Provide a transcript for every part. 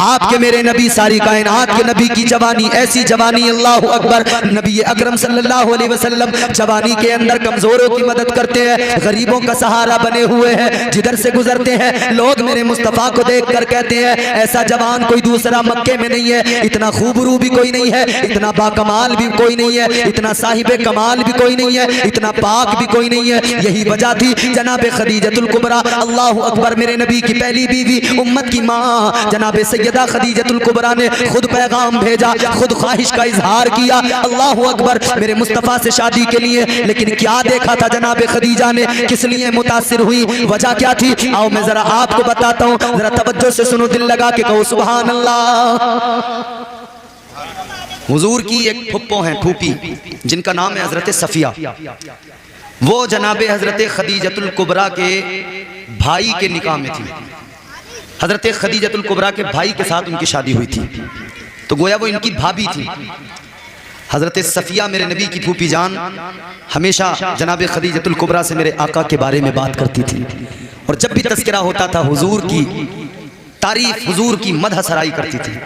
आपके मेरे नबी सारी कायनात के नबी की जवानी, ऐसी जवानी, अल्लाह अकबर। नबी अकरम सल्लल्लाहु अलैहि वसल्लम जवानी के अंदर कमजोरों की मदद करते हैं, गरीबों का सहारा बने हुए हैं। जिधर से गुजरते हैं लोग मेरे मुस्तफ़ा को देख कर कहते हैं ऐसा जवान कोई दूसरा मक्के में नहीं है, इतना खूबरू भी कोई नहीं है, इतना बाकमाल भी कोई नहीं है, इतना साहिब कमाल भी कोई नहीं है, इतना पाक भी कोई नहीं है। यही वजह थी जनाब खदीजतुल कुबरा, अल्लाह अकबर, मेरे नबी की पहली बीवी, उम्मत की माँ जनाब सैयदा खदीजतुल कुबरा ने खुद पैगाम भेजा, खुद ख्वाहिश का इजहार किया, अल्लाह अकबर, मेरे मुस्तफ़ा से शादी के लिए। लेकिन क्या देखा था जनाब खदीजा ने, किस लिए मुतासिर हुई, वजह क्या थी, आओ मैं जरा आपको बताता हूँ, जरा तवज्जो से सुनो, दिल लगा के कहो सुभान अल्लाह। हुजूर की एक फुप्पो हैं, फूफी, जिनका नाम है हजरत सफिया। वो जनाब हजरत खदीजतुल कुबरा के भाई के निकाह में थी। हजरत खदीजतुल कुबरा के भाई के साथ उनकी शादी हुई थी, तो गोया वो इनकी भाभी थी। हजरत सफिया मेरे नबी की फूफी जान हमेशा जनाब खदीजतुल कुबरा से मेरे आका के बारे में बात करती थी, और जब भी तज़किरा होता था हुजूर की तारीफ, हुजूर की मदह सराई करती थी।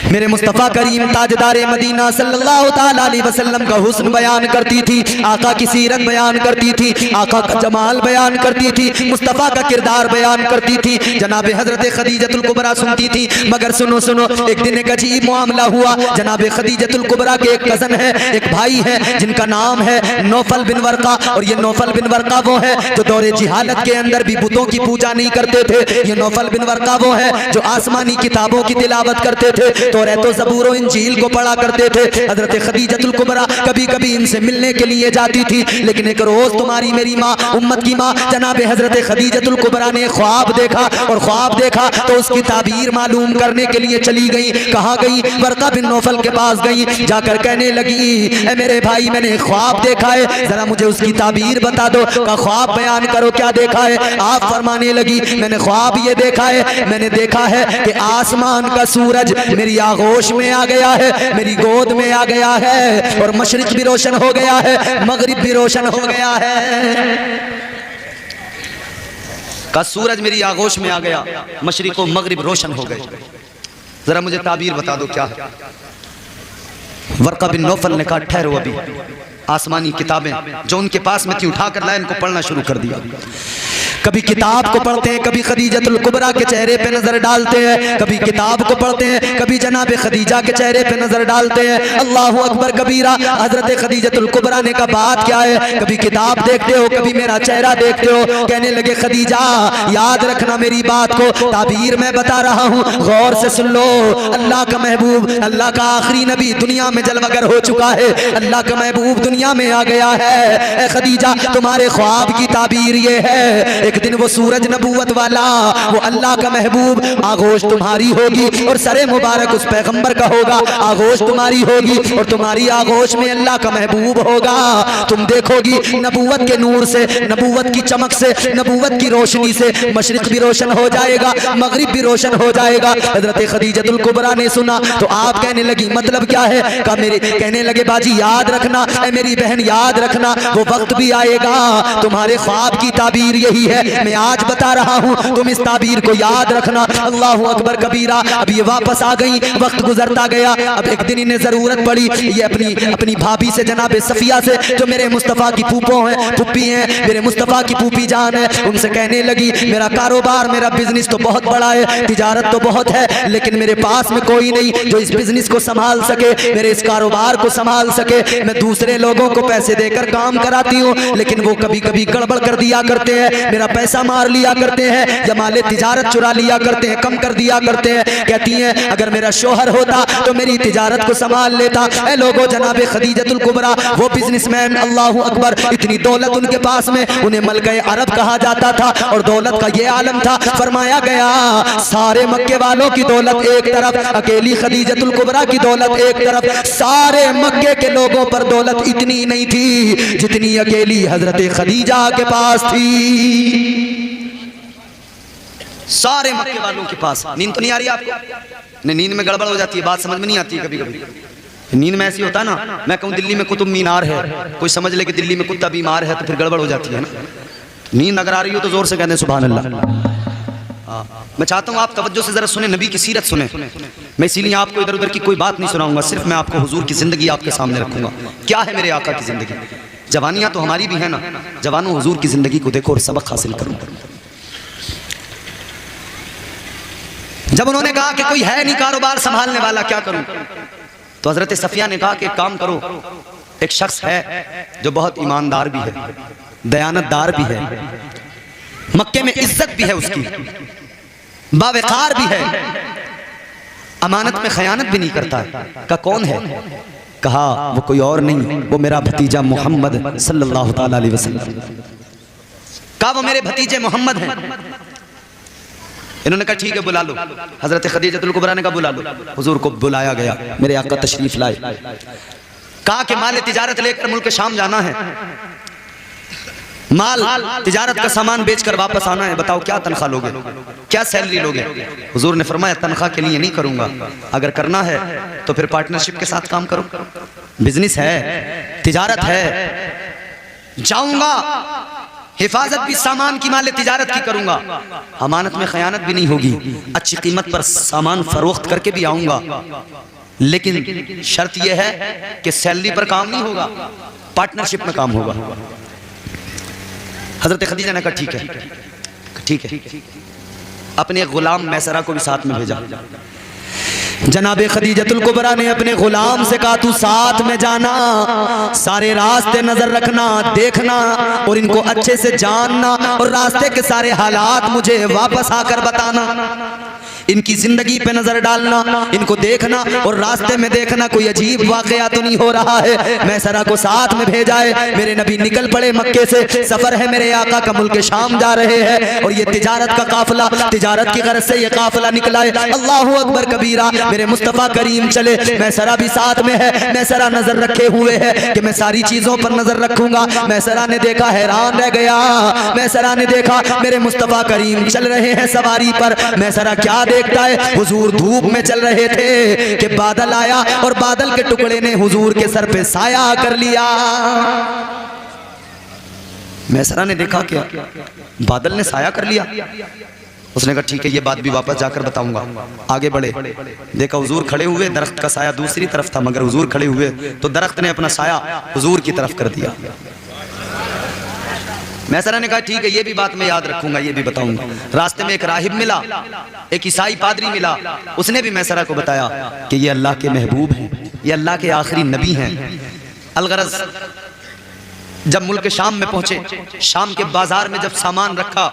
मेरे मुस्तफ़ा करीम ताजदारे मदीना सल्लल्लाहु ताला अलैहि वसल्लम का हुस्न बयान करती थी, आका की सीरत बयान करती थी, आका का जमाल बयान करती थी, मुस्तफ़ा का किरदार बयान करती थी। जनाब हजरत खदीजतुल कुबरा सुनती थी। मगर सुनो सुनो, एक दिन एक अजीब मामला हुआ। जनाब खदीजतुल कुबरा के एक कज़न है, एक भाई है, जिनका नाम है नौफल बिन वर्का। और ये नौफल बिन वर्का वो है जो दौरे जिहालत के अंदर भी बुतों की पूजा नहीं करते थे। ये नौफल बिन वर्का वो है जो आसमानी किताबों की तिलावत करते थे, तौरात ज़बूर और इंजील को पढ़ा करते थे। हजरत खदीजतुल कुबरा कभी कभी इनसे मिलने के लिए जाती थी। लेकिन एक रोज तुम्हारी मेरी माँ, उम्मत की माँ जनाब हजरत खदीजतुल कुबरा ने ख्वाब देखा, और ख्वाब देखा तो उसकी ताबीर मालूम करने के लिए चली गई। कहाँ गई? वर्का बिन नौफल के पास गई। जाकर कहने लगी, ए मेरे भाई, मैंने ख्वाब देखा है, जरा मुझे उसकी ताबीर बता दो। का ख्वाब बयान करो, क्या देखा है? आप फरमाने लगी, मैंने ख्वाब ये देखा है, मैंने देखा है कि आसमान का सूरज मेरी आगोश में आ गया है, मेरी गोद में आ गया है, और मशरिक भी रोशन हो गया है, मगरिब भी रोशन हो गया है। का सूरज मेरी आगोश में आ गया, मशरिक और मगरिब रोशन हो गए। जरा मुझे ताबीर बता दो क्या है? वर्का बिन नौफल ने कहा, ठहरो, अभी आसमानी किताबें जो उनके पास में थी उठा कर लाए, इनको पढ़ना शुरू कर दिया। कभी किताब को पढ़ते हैं, कभी खदीजतुल कुबरा के चेहरे पे नजर डालते हैं, कभी किताब को पढ़ते हैं, कभी जनाब खदीजा के चेहरे पे नजर डालते हैं। अल्लाह अकबर कबीरा। हजरत खदीजतुल कुबरा ने कहा, बात क्या है? कभी किताब देखते हो, कभी मेरा चेहरा देखते हो। कहने लगे, खदीजा याद रखना मेरी बात को, ताबीर मैं बता रहा हूँ, गौर से सुन लो। अल्लाह का महबूब, अल्लाह का आखिरी नबी दुनिया में जलवागर हो चुका है, अल्लाह का महबूब दुनिया में आ गया है। खदीजा, तुम्हारे ख्वाब की ताबीर ये है, एक दिन वो सूरज नबूवत वाला, वो अल्लाह का महबूब, आगोश तुम्हारी होगी और सरे मुबारक उस पैगंबर का होगा। आगोश तुम्हारी होगी और तुम्हारी आगोश में अल्लाह का महबूब होगा। तुम देखोगी नबूवत के नूर से, नबूवत की चमक से, नबूवत की रोशनी से मशरिक भी रोशन हो जाएगा, मगरिब भी रोशन हो जाएगा। हजरत खदीजतुल कुबरा ने सुना तो आप कहने लगी, मतलब क्या है? का मेरे कहने लगे, बाजी याद रखना, मेरी बहन याद रखना, वो वक्त भी आएगा, तुम्हारे ख्वाब की ताबीर यही है, मैं आज बता रहा हूँ, तुम इस ताबीर को याद रखना। अल्लाह अकबर कबीरा। अब ये वापस आ गई, वक्त गुजरता गया। अब एक दिन इन्हें जरूरत पड़ी, ये अपनी भाभी से, जनाब सफिया से, जो मेरे मुस्तफ़ा की फूफो हैं, फूफी हैं, मेरे मुस्तफ़ा की फूफी जान है, उनसे कहने लगी, मेरा कारोबार, मेरा बिजनेस तो बहुत बड़ा है, तिजारत तो बहुत है, लेकिन मेरे पास में कोई नहीं जो इस बिजनेस को संभाल सके, मेरे इस कारोबार को संभाल सके। मैं दूसरे लोगों को पैसे देकर काम कराती हूँ, लेकिन वो कभी कभी गड़बड़ कर दिया करते हैं, मेरा पैसा मार लिया करते हैं, या माले तिजारत चुरा लिया करते हैं, कम कर दिया करते हैं। कहती हैं, अगर मेरा शोहर होता तो मेरी तिजारत को संभाल लेता। ऐ लोगो, जनाब खदीजतुल कुबरा वो बिजनेसमैन, अल्लाह अकबर, इतनी दौलत उनके पास में, उन्हें मलके अरब कहा जाता था, और दौलत का ये आलम था। फरमाया गया, सारे मक्के वालों की दौलत एक तरफ, अकेली खदीजतुल कुबरा की दौलत एक तरफ। सारे मक्के के लोगों पर दौलत इतनी नहीं थी जितनी अकेली हजरत खदीजा के पास थी। सारे मक्के वालों के पास। नींद तो नहीं आ रही आपको? नहीं, नींद में गड़बड़ हो जाती है, बात समझ में नहीं आती है कभी कभी। नींद में ऐसी होता है ना, मैं कहूँ दिल्ली में कुतुब मीनार है, कोई समझ ले कि दिल्ली में कुत्ता बीमार है, तो फिर गड़बड़ हो जाती है ना। नींद अगर आ रही हो तो जोर से कहते हैं सुभान अल्लाह। मैं चाहता हूँ आप तवज्जो से जरा सुने, नबी की सीरत सुने। मैं इसीलिए आपको इधर उधर की कोई बात नहीं सुनाऊंगा, सिर्फ मैं आपको हुजूर की जिंदगी आपके सामने रखूंगा। क्या है मेरे आका की जिंदगी? जवानियां तो हमारी भी है ना, जवानों हुजूर की जिंदगी को देखो और सबक हासिल करो। जब उन्होंने कहा कि कोई है नहीं कारोबार संभालने वाला, क्या करूं? तो हजरत सफिया ने कहा कि एक काम करो, एक शख्स है जो बहुत ईमानदार भी है, दयानतदार भी है, मक्के में इज्जत भी है उसकी, बावकार भी है, अमानत में खयानत भी नहीं करता है। का कौन है? कहा वो कोई और नहीं, वो मेरा भतीजा मोहम्मद सल्लल्लाहु ताला अलैहि वसल्लम। कहा वो मेरे भतीजे मोहम्मद हैं। इन्होंने कहा ठीक है बुला लो। हजरत खदीजतुल कुबरा ने कहा बुला लो। हुजूर को बुलाया गया, मेरे आका तशरीफ लाए। कहा कि माल तिजारत लेकर मुल्क शाम जाना है, माल तिजारत का सामान बेचकर वापस आना है, बताओ क्या तनख्वाह लोगे, क्या सैलरी लोगे? हुजूर ने फरमाया तनख्वाह के लिए नहीं करूंगा, अगर करना है तो फिर पार्टनरशिप के साथ काम करो, बिजनेस है, तिजारत है, जाऊंगा, हिफाजत भी सामान की माल तिजारत की करूंगा, अमानत में खयानत भी नहीं होगी, अच्छी कीमत पर सामान फरोख्त करके भी आऊंगा, लेकिन शर्त यह है कि सैलरी पर काम नहीं होगा, पार्टनरशिप में काम होगा। हजरत खदीजा ने कहा ठीक है, ठीक है। अपने गुलाम मैसरा को भी साथ में भेजा। जनाबे खदीजतुल कुबरा ने अपने गुलाम से कहा तू साथ में जाना, सारे रास्ते नजर रखना, देखना और इनको अच्छे से जानना और रास्ते के सारे हालात मुझे वापस आकर बताना, इनकी जिंदगी पे नजर डालना, इनको देखना और रास्ते में देखना कोई अजीब वाकया तो नहीं हो रहा है। मैसरा को साथ में भेजा है। मेरे नबी निकल पड़े मक्के से, सफर है मेरे आका का, मुल्क शाम जा रहे हैं और ये तिजारत का काफिला, तिजारत की गरज से ये काफिला निकला है। अल्लाहु अकबर कबीरा, मेरे मुस्तफा करीम चले, मैसरा भी साथ में है। मैसरा नजर रखे हुए है कि मैं सारी चीजों पर नजर रखूंगा। मैसरा ने देखा, हैरान रह गया। मैसरा ने देखा मेरे मुस्तफा करीम चल रहे हैं सवारी पर। मैसरा क्या देखता है, हुजूर धूप में चल रहे थे कि बादल आया और बादल के टुकड़े ने हुजूर के सर पे साया कर लिया। मैसरा ने देखा क्या, बादल ने साया कर लिया। उसने कहा ठीक है, ये बात भी वापस जाकर बताऊंगा। आगे बढ़े, देखा हुजूर खड़े हुए, दरख्त का साया दूसरी तरफ था, मगर हुजूर खड़े हुए तो दरख्त ने अपना साया हुजूर की तरफ कर दिया। मैसरा ने कहा ठीक है, ये भी बात मैं याद रखूंगा, ये भी बताऊंगा। रास्ते में एक राहिब मिला, एक ईसाई पादरी मिला, उसने भी मैसरा को बताया कि ये अल्लाह के महबूब हैं, ये अल्लाह के आखिरी नबी हैं। अलगरज जब मुल्क शाम में पहुंचे, शाम के बाजार में जब सामान रखा,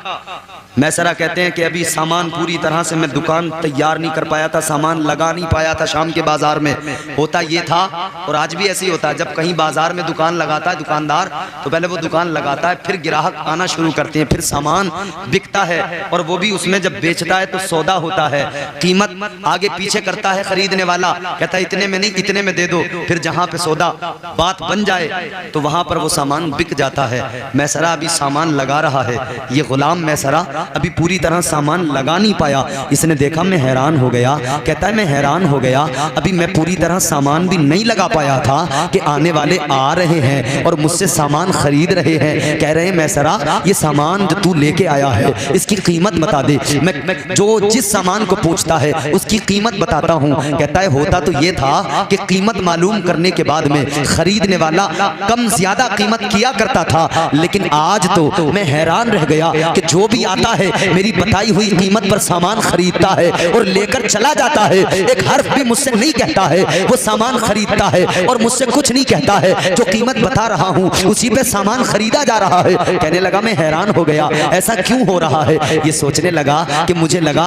मैसरा कहते हैं कि अभी सामान पूरी तरह से मैं दुकान तैयार नहीं कर पाया था, सामान लगा नहीं पाया था शाम के बाजार में। होता ये था और आज भी ऐसे ही होता है, जब कहीं बाजार में दुकान लगाता है दुकानदार तो पहले वो दुकान लगाता है, फिर ग्राहक आना शुरू करते हैं, फिर सामान बिकता है और वो भी उसमें जब बेचता है तो सौदा होता है, कीमत आगे पीछे करता है खरीदने वाला, कहता है इतने में नहीं इतने में दे दो। फिर जहाँ पे सौदा बात बन जाए तो वहां पर वो सामान बिक जाता है। मैसरा अभी सामान लगा रहा है, ये गुलाम मैसरा अभी पूरी तरह सामान लगा नहीं पाया। इसने देखा, मैं हैरान हो गया। कहता है मैं हैरान हो गया, अभी मैं पूरी तरह सामान भी नहीं लगा पाया था कि आने वाले आ रहे हैं और मुझसे सामान खरीद रहे हैं। कह रहे हैं मैसरा ये सामान जो तू लेके आया है इसकी कीमत बता दे। मैं जो जिस सामान को पूछता है उसकी कीमत बताता हूँ। कहता है होता तो ये था कि कीमत मालूम करने के बाद में खरीदने वाला कम ज्यादा कीमत किया करता था, लेकिन आज तो मैं हैरान रह गया कि जो भी आता है मेरी बताई हुई कीमत पर सामान खरीदता है और लेकर चला जाता है, एक हर्फ भी मुझसे नहीं कहता है, वो सामान खरीदता है और मुझसे कुछ नहीं कहता है। जो कीमत बता रहा हूँ उसी पे सामान खरीदा जा रहा है। कहने लगा मैं हैरान हो गया, ऐसा क्यों हो रहा है? ये सोचने लगा कि मुझे लगा,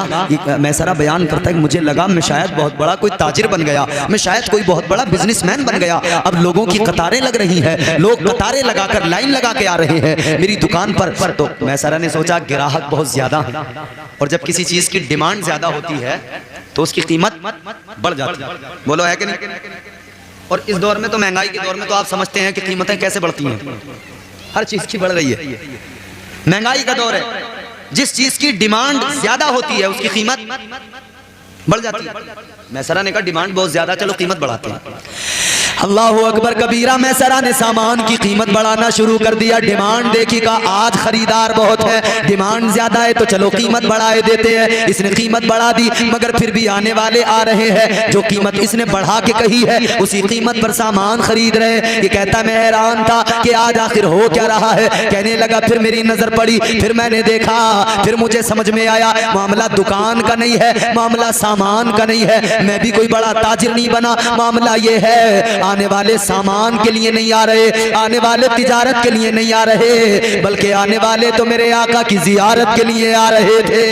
मैसरा बयान करता है कि मुझे लगा मैं शायद बहुत बड़ा कोई ताजिर बन गया, मैं शायद कोई बहुत बड़ा बिजनेसमैन बन गया। अब लोगों की कतारें लग रही है, लोग कतारें लगाकर लाइन लगा के आ रहे हैं मेरी दुकान पर। तो मैसरा ने सोचा ग्राहक बहुत ज्यादा है और जब किसी चीज की डिमांड ज्यादा होती है तो उसकी कीमत बढ़ जाती है। बोलो है कि नहीं? और इस दौर में तो, महंगाई के दौर में तो आप समझते हैं कि कीमतें कैसे बढ़ती हैं, हर चीज की बढ़ रही है। महंगाई का दौर है, जिस चीज की डिमांड ज्यादा होती है उसकी कीमत बढ़ जाती है। मैसरा ने कहा डिमांड बहुत ज्यादा, चलो कीमत बढ़ाते हैं। अल्लाह अकबर कबीरा। मैसरा ने सामान की कीमत बढ़ाना शुरू कर दिया। डिमांड देखी का आज खरीदार बहुत है, डिमांड ज्यादा है तो चलो कीमत बढ़ाए देते हैं। इसने कीमत बढ़ा दी मगर फिर भी आने वाले आ रहे हैं। जो कीमत इसने बढ़ा के कही है उसी कीमत पर सामान खरीद रहे हैं। ये कहता मैं हैरान था कि आज आखिर हो क्या रहा है। कहने लगा फिर मेरी नजर पड़ी, फिर मैंने देखा, फिर मुझे समझ में आया मामला दुकान का नहीं है, मामला सामान का नहीं है। मैं भी कोई बड़ा ताजिर नहीं बना, मामला ये है आने वाले सामान के लिए नहीं आ रहे, आने वाले तिजारत के लिए नहीं आ रहे, बल्कि आने वाले तो मेरे आका की जियारत के लिए आ रहे थे।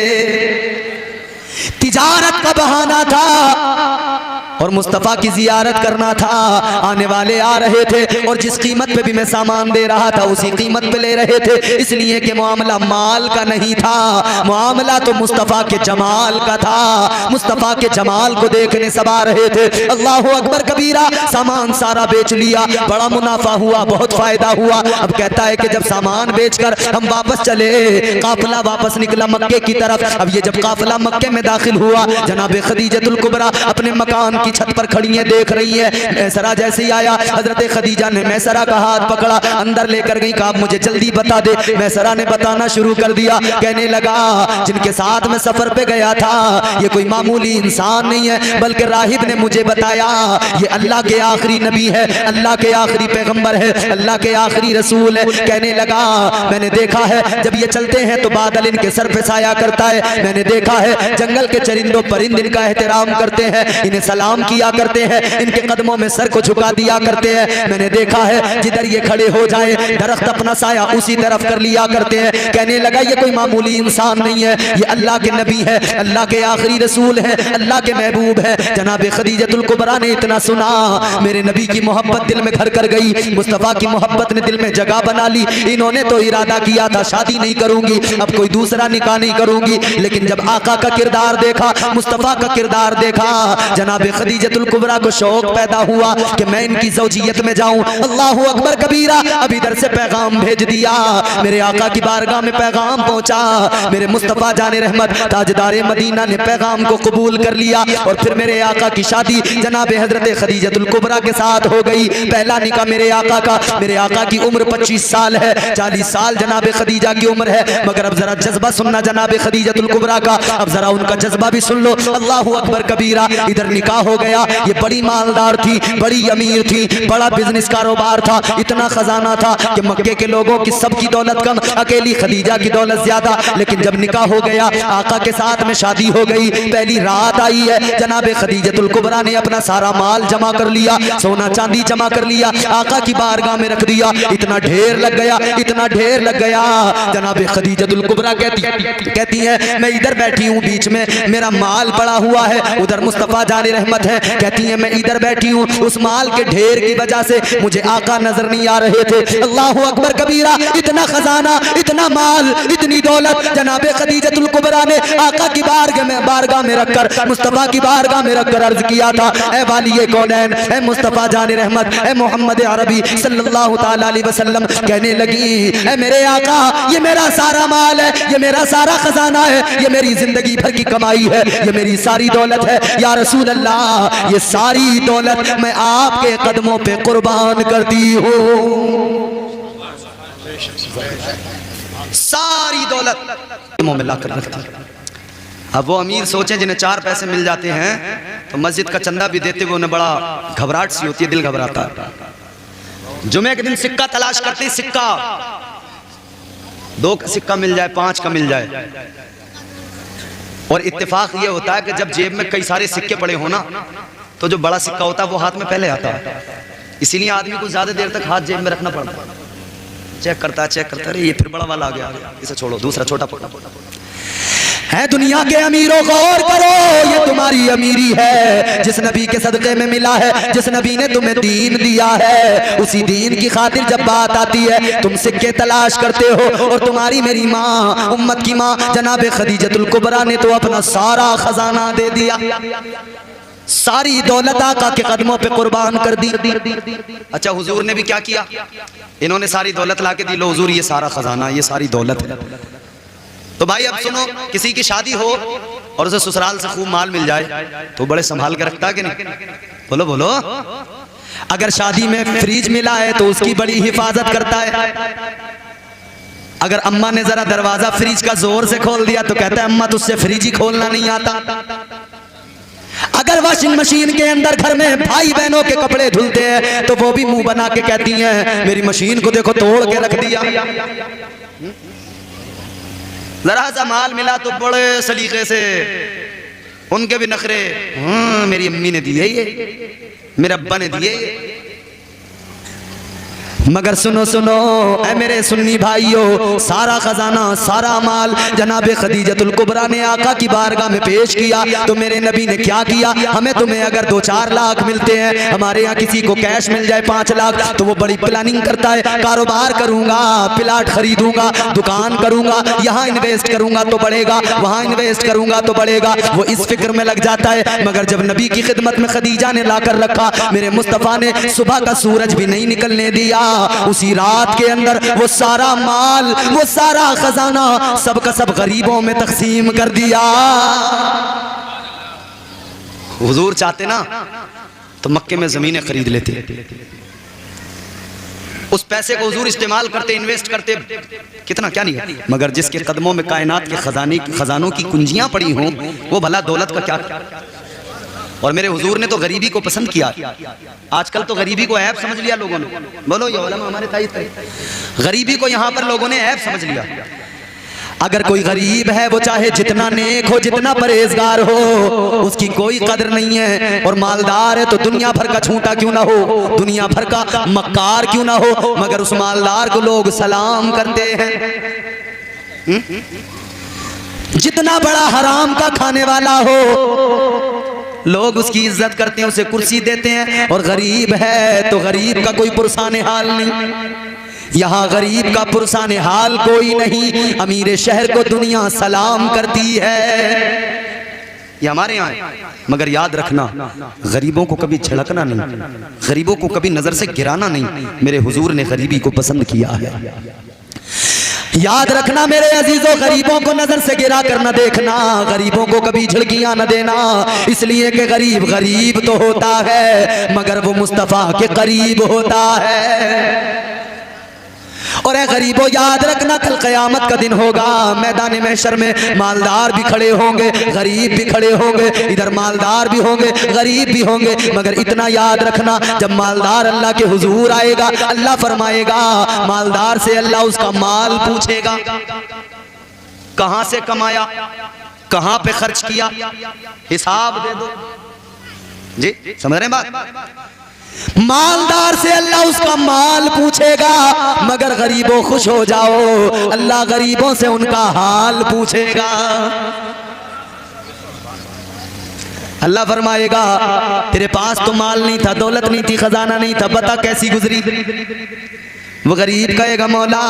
तिजारत का बहाना था और मुस्तफ़ा की जियारत करना था। आने वाले आ रहे थे और जिस कीमत पे भी मैं सामान दे रहा था उसी कीमत पे ले रहे थे, इसलिए कि मामला माल का नहीं था, मामला तो मुस्तफ़ा के जमाल का था। मुस्तफ़ा के जमाल को देखने सब आ रहे थे। अल्लाह अकबर कबीरा। सामान सारा बेच लिया, बड़ा मुनाफा हुआ, बहुत फायदा हुआ। अब कहता है कि जब सामान बेचकर हम वापस चले, काफिला वापस निकला मक्के की तरफ। अब ये जब काफिला मक्के में दाखिल हुआ, जनाब खदीजतुल कुबरा अपने मकान की छत पर खड़ी है, देख रही है। मैसरा जैसे ही आया हजरत खदीजा ने मैसरा का हाथ पकड़ा, अंदर लेकर गई, कहा मुझे जल्दी बता दे। मैसरा ने बताना शुरू कर दिया, कहने लगा जिनके साथ मैं सफर पे गया था ये कोई मामूली इंसान नहीं है, बल्कि राहिब ने मुझे बताया ये अल्लाह के आखिरी नबी है, अल्लाह के आखिरी पैगंबर है, अल्लाह के आखिरी रसूल है। कहने लगा मैंने देखा है जब ये चलते हैं तो बादल इनके सर पे साया करता है, मैंने देखा है जंगल के चरिंदों परिंद इनका एहतराम करते हैं, इन्हें सलाम किया करते हैं, इनके कदमों में सर को झुका दिया करते हैं। मैंने देखा है जिधर ये खड़े हो जाए दरख्त अपना साया उसी तरफ कर लिया करते हैं। कहने लगा ये कोई मामूली इंसान नहीं है, ये अल्लाह के नबी है, अल्लाह के आखिरी रसूल है, अल्लाह के महबूब है। जनाब खदीजतुल कुबरा ने इतना सुना, मेरे नबी की मोहब्बत दिल में घर कर गई, मुस्तफ़ा की मोहब्बत ने दिल में जगह बना ली। इन्होंने तो इरादा किया था शादी नहीं करूंगी, अब कोई दूसरा निकाह नहीं करूंगी, लेकिन जब आका का किरदार देखा, मुस्तफ़ा का किरदार देखा, जनाब खदीजतुल कुबरा को शौक पैदा हुआ कि मैं इनकी ज़ौजियत में जाऊं। अल्लाहु अकबर कबीरा। अब इधर से पैगाम भेज दिया, मेरे आका की बारगाह में पैगाम पहुंचा, मेरे मुस्तफ़ा जाने रहमत ताजदारे मदीना ने पैगाम को कबूल कर लिया और फिर मेरे आका की शादी जनाब हजरत खदीजतुल कुबरा के साथ हो गई। पहला निकाह मेरे आका का, मेरे आका की उम्र 25 साल है, 40 साल जनाब खदीजा की उम्र है, मगर अब जरा जज्बा सुनना जनाब खदीजतुल कुबरा का, अब जरा उनका जज्बा भी सुन लो। अल्लाहु अकबर कबीरा। इधर निकाह हो गया, ये बड़ी मालदार थी, बड़ी अमीर थी, बड़ा बिजनेस कारोबार था, इतना खजाना था कि मक्के के लोगों की सबकी दौलत कम, अकेली खदीजा की दौलत ज्यादा। लेकिन जब निकाह हो गया, आका के साथ में शादी हो गई, पहली रात आई है, जनाब खदीजतुल कुबरा ने अपना सारा माल जमा कर लिया, सोना चांदी जमा कर लिया, आका की बारगाह में रख दिया। इतना ढेर लग गया, इतना ढेर लग गया। जनाब खदीजतुल कुबरा कहती है मैं इधर बैठी हूँ बीच में, मेरा माल पड़ा हुआ है, उधर मुस्तफ़ा जाने रहमत है। कहती है मैं इधर बैठी हूँ, उस माल के ढेर की वजह से मुझे आका नजर नहीं आ रहे थे। अल्लाहु अकबर कबीरा। इतना खजाना, इतना माल, इतनी दौलत जनाबे खदीजतुल कुबरा ने आका की बारगाह में रखकर, मुस्तफ़ा की बारगाह में रखकर अर्ज किया था, ऐ वाली कौनैन, ऐ मुस्तफ़ा जाने रहमत, ऐ मोहम्मद अरबी सल्लल्लाहु ताला अलैहि वसल्लम। कहने लगी ऐ मेरे आका, ये मेरा सारा माल है, ये मेरा सारा खजाना है, ये मेरी जिंदगी भर की कमाई है, ये मेरी सारी दौलत है या रसूल अल्लाह, ये सारी दौलत मैं आपके कदमों पे कुर्बान करती हूँ। सारी दौलत मुंह में लाकर रखती। अब वो अमीर सोचे जिन्हें 4 पैसे मिल जाते हैं तो मस्जिद का चंदा भी देते हुए उन्हें बड़ा घबराहट सी होती है, दिल घबराता है। जुमे के दिन सिक्का तलाश करते हैं, सिक्का 2 का सिक्का मिल जाए, 5 का मिल जाए। और इत्तेफाक ये होता है कि जब जेब में कई सारे सिक्के पड़े हो ना, तो जो बड़ा सिक्का होता है वो हाथ में पहले आता है, इसीलिए आदमी को ज्यादा देर तक हाथ जेब में रखना पड़ता है। चेक करता है, अरे ये फिर बड़ा वाला आ गया, इसे छोड़ो, दूसरा छोटा पोटा है। दुनिया के अमीरों को गौर करो, ये तुम्हारी अमीरी है जिस नबी के सदक़े में मिला है, जिस नबी ने तुम्हें दीन दिया है, उसी दीन की खातिर जब बात आती है तुम सिक्के तलाश करते हो। और तुम्हारी मेरी माँ, उम्मत की माँ जनाब खदीजतुल कुबरा ने तो अपना सारा खजाना दे दिया, सारी दौलत आका के कदमों पे कुर्बान कर दी। अच्छा हुजूर ने भी क्या किया, इन्होंने सारी दौलत ला के दी, लो हुजूर ये सारा खजाना, ये सारी दौलत है। तो भाई अब सुनो, किसी की शादी हो और उसे ससुराल से खूब माल मिल जाए तो बड़े संभाल के रखता है कि नहीं? बोलो बोलो। अगर शादी में फ्रिज मिला है तो उसकी बड़ी हिफाजत करता है। अगर अम्मा ने जरा दरवाजा फ्रिज का जोर से खोल दिया तो कहता है अम्मा तुझसे फ्रिज ही खोलना नहीं आता। अगर वॉशिंग मशीन के अंदर घर में भाई बहनों के कपड़े धुलते हैं तो वो भी मुंह बना के कहती हैं मेरी मशीन को देखो तोड़ के रख दिया। जरा सा माल मिला तो बड़े सलीके से उनके भी नखरे, मेरी अम्मी ने दिए ये, मेरे अब्बा ने दिए ये। मगर सुनो सुनो ऐ मेरे सुन्नी भाइयों, सारा खजाना सारा माल जनाबे खदीजतुल कुबरा ने आका की बारगाह में पेश किया तो मेरे नबी ने क्या किया, हमें तुम्हें अगर 2-4 लाख मिलते हैं, हमारे यहाँ किसी को कैश मिल जाए 5 लाख तो वो बड़ी प्लानिंग करता है, कारोबार करूंगा, प्लाट खरीदूंगा, दुकान करूंगा, यहाँ इन्वेस्ट करूंगा तो बढ़ेगा, वहाँ इन्वेस्ट करूंगा तो बढ़ेगा, वो इस फिक्र में लग जाता है। मगर जब नबी की खिदमत में खदीजा ने लाकर रखा, मेरे मुस्तफ़ा ने सुबह का सूरज भी नहीं निकलने दिया, उसी रात के अंदर वो सारा माल, वो सारा खजाना सब का सब गरीबों में तकसीम कर दिया। हुजूर चाहते ना तो मक्के में जमीनें खरीद लेते, उस पैसे को हुजूर इस्तेमाल करते, इन्वेस्ट करते, कितना क्या नहीं। मगर जिसके कदमों में कायनात के खजानों की कुंजियां पड़ी हों वो भला दौलत का क्या। और मेरे हुजूर ने तो गरीबी को पसंद किया। आजकल तो गरीबी को ऐब समझ लिया लोगों ने, बोलो ये उलमा हमारे ताईद करें, गरीबी को यहाँ पर लोगों ने ऐब समझ लिया। अगर कोई गरीब है वो चाहे जितना नेक हो, जितना परहेजगार हो, उसकी कोई कदर नहीं है। और मालदार है तो दुनिया भर का छूटा क्यों ना हो, दुनिया भर का मक्कार क्यों ना हो, मगर उस मालदार को लोग सलाम करते हैं। जितना बड़ा हराम का खाने वाला हो लोग उसकी इज्जत करते हैं, उसे कुर्सी देते हैं। और गरीब है तो गरीब का कोई पुरसाने हाल नहीं, यहाँ गरीब का पुरसाने हाल कोई नहीं। अमीर शहर को दुनिया सलाम करती है, ये हमारे यहाँ है। मगर याद रखना गरीबों को कभी झड़कना नहीं, गरीबों को कभी नजर से गिराना नहीं। मेरे हुजूर ने गरीबी को पसंद किया है। याद रखना मेरे अजीजों, गरीबों को नजर से गिरा कर न देखना, गरीबों को कभी झिड़कियां न देना, इसलिए कि गरीब गरीब तो होता है मगर वो मुस्तफा के करीब होता है। और ऐ गरीबों याद रखना कल क़यामत का दिन होगा, मैदान महशर में मालदार भी खड़े होंगे, गरीब भी खड़े होंगे, इधर मालदार भी होंगे, गरीब भी होंगे। मगर इतना याद रखना जब मालदार अल्लाह के हुजूर आएगा, अल्लाह फरमाएगा, मालदार से अल्लाह उसका माल पूछेगा, कहां से कमाया, कहां पे खर्च किया, हिसाब दे दो। जी समझ रहे हैं बात। मालदार से अल्लाह उसका माल पूछेगा, मगर गरीबों खुश हो जाओ, अल्लाह गरीबों से उनका हाल पूछेगा। अल्लाह फरमाएगा तेरे पास तो माल नहीं था, दौलत नहीं थी, खजाना नहीं था, बता कैसी गुजरी। वो गरीब कहेगा मौला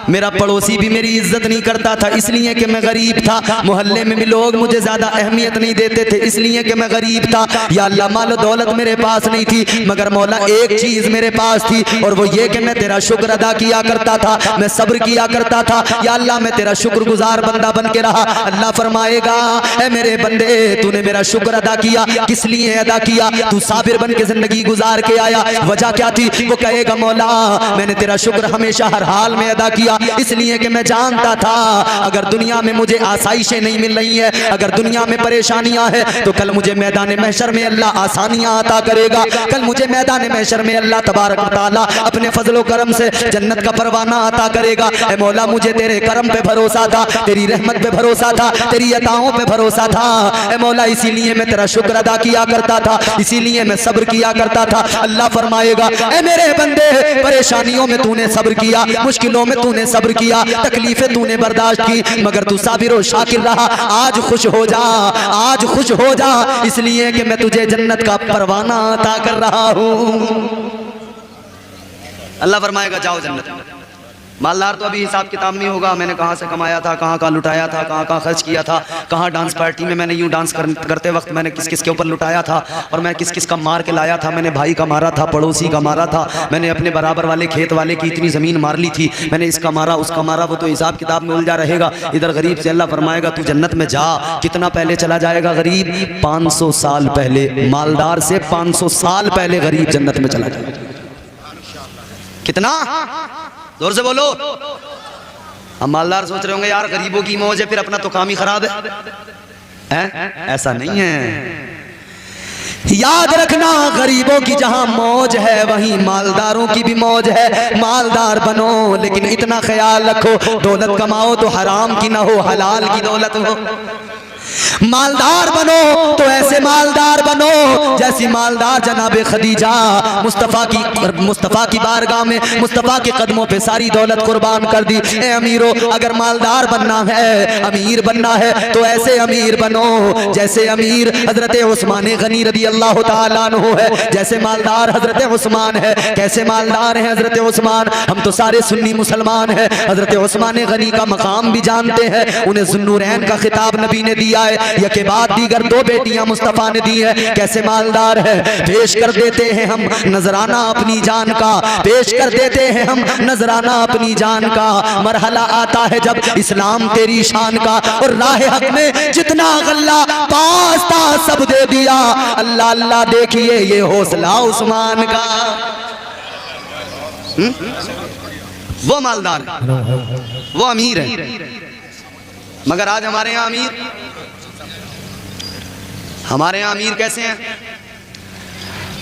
मेरा पड़ोसी भी मेरी इज्जत नहीं करता था इसलिए कि मैं गरीब था, मोहल्ले में भी लोग मुझे ज्यादा अहमियत नहीं देते थे इसलिए कि मैं गरीब था। या अल्लाह माल दौलत मेरे पास नहीं थी, मगर मौला एक चीज मेरे पास थी और वो ये कि मैं तेरा शुक्र अदा किया करता था, मैं सब्र किया करता था। या अल्लाह मैं तेरा शुक्रगुजार बंदा बन के रहा। अल्लाह फरमाएगा ऐ मेरे बंदे तूने मेरा शुक्र अदा किया, किस लिए अदा किया, तू साबिर बन के जिंदगी गुजार के आया, वजह क्या थी। वो कहेगा मौला मैंने तेरा शुक्र हमेशा हर हाल में अदा किया इसलिए कि मैं जानता था अगर दुनिया में मुझे आसाइशें नहीं मिल रही है, अगर दुनिया में परेशानियां हैं तो कल मुझे मैदान महशर में अल्लाह आसानियां अता करेगा। कल मुझे मैदान महशर में अल्लाह तबारक व तआला अपने फजलो करम से जन्नत का परवाना अता करेगा। ऐ मौला मुझे तेरे करम पे भरोसा था, तेरी रहमत पे भरोसा था, तेरी अताओं पे भरोसा था। ऐ मौला इसीलिए मैं तेरा शुक्र अदा किया करता था, इसीलिए मैं सब्र किया करता था। अल्लाह फरमाएगा ऐ मेरे बंदे परेशानियों में तूने सब्र किया, मुश्किलों में तूने सब्र किया, तकलीफें तूने बर्दाश्त की, मगर तू साबिर और शाकिर रहा। आज खुश हो जा, आज खुश हो जा इसलिए कि मैं तुझे जन्नत का परवाना अता कर रहा हूं। अल्लाह फरमाएगा जाओ जन्नत। मालदार तो अभी हिसाब किताब में होगा, मैंने कहाँ से कमाया था, कहाँ कहाँ लुटाया था, कहाँ कहाँ खर्च किया था, कहाँ डांस पार्टी में मैंने यूँ डांस करते वक्त मैंने किस किस के ऊपर लुटाया था, और मैं किस किस का मार के लाया था। मैंने भाई का मारा था, पड़ोसी का मारा था, मैंने अपने बराबर वाले खेत वाले की इतनी ज़मीन मार ली थी, मैंने इसका मारा उसका मारा। वो तो हिसाब किताब में उलझा रहेगा। इधर गरीब से अल्लाह फरमाएगा तू जन्नत में जा। कितना पहले चला जाएगा गरीब? 500 साल पहले। मालदार से 500 साल पहले गरीब जन्नत में चला जाएगा। कितना? जोर से बोलो। हम मालदार सोच रहे होंगे यार गरीबों की मौज है, फिर अपना तो काम ही खराब है। ऐसा नहीं है। याद रखना, गरीबों की जहां मौज है वहीं मालदारों की भी मौज है। मालदार बनो, लेकिन इतना ख्याल रखो दौलत कमाओ तो हराम की ना हो, हलाल की दौलत हो। मालदार बनो तो ऐसे मालदार बनो जैसी मालदार जनाबे खदीजा मुस्तफ़ा की बारगाह में मुस्तफ़ा के कदमों पे सारी दौलत कुर्बान कर दी। ए अमीरों, अगर मालदार बनना है, अमीर बनना है तो ऐसे अमीर बनो जैसे अमीर हजरत उस्मान गनी रदी अल्लाह ताला अन्हु है, जैसे मालदार हजरत उस्मान है। कैसे मालदार है हजरत उस्मान? हम तो सारे सुन्नी मुसलमान हैं, हजरत उस्मान गनी का मकाम भी जानते हैं। उन्हें ज़ुन्नूरैन का खिताब नबी ने दिया है, या के बाद दीगर 2 बेटियां मुस्तफा ने दी है। कैसे मालदार है? पेश कर देते हैं हम नजराना अपनी जान का, पेश कर देते हैं हम नजराना अपनी जान का। मरहला आता है जब इस्लाम तेरी शान का, और राह हक में जितना गल्ला पास था सब दे दिया। अल्लाह अल्लाह देखिए ये हौसला उस्मान का। वो मालदार है, वो अमीर है। मगर आज हमारे यहाँ अमीर कैसे हैं?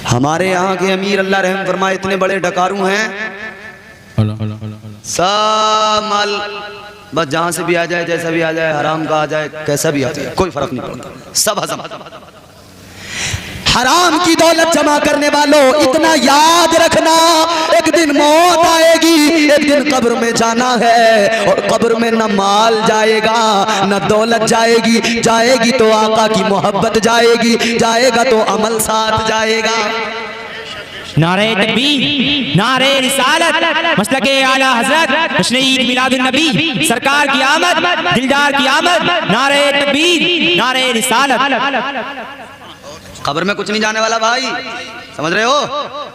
हमारे यहाँ के अमीर अल्लाह रहम फरमाए इतने बड़े डकारू हैं, सब माल बस जहां से भी आ जाए, जैसा भी आ जाए, हराम का आ जाए, कैसा भी आ जाए, कोई फर्क नहीं पड़ता, सब हजम। हराम की दौलत जमा करने वालों, इतना याद रखना, एक दिन मौत आएगी, एक दिन कब्र में जाना है, और कब्र में न माल जाएगा न दौलत जाएगी। जाएगी तो आका की मोहब्बत जाएगी, जाएगा तो अमल साथ जाएगा। नारे तकबीर, नारे रिसालत, मसलके आला हजरत, जश्न ईद मिलादुन नबी, सरकार की आमद, दिलदार की आमद। नारे तकबीर, नारे रिसालत। कब्र में कुछ नहीं जाने वाला भाई, समझ रहे हो?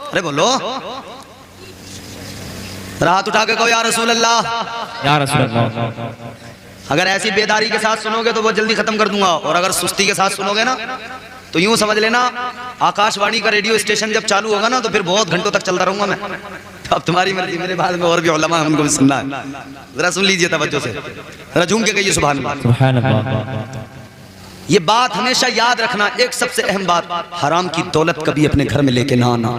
अरे बोलो, राहत उठा के कहो या रसूल अल्लाह, या रसूल अल्लाह। अगर ऐसी बेदारी के साथ सुनोगे तो वो जल्दी खत्म कर दूंगा, और अगर सुस्ती के साथ सुनोगे ना तो यूं समझ लेना आकाशवाणी का रेडियो स्टेशन जब चालू होगा ना तो फिर बहुत घंटों तक चलता रहूंगा मैं। अब तुम्हारी मर्जी, मेरे बाद में और भी उलमा हैं, उनको भी सुनना है। जरा सुन लीजिए तवज्जो से, जरा झूम के कहिए सुभान अल्लाह। ये बात हमेशा याद रखना। एक सबसे अहम बात, हराम की दौलत कभी अपने घर में लेके ना आना,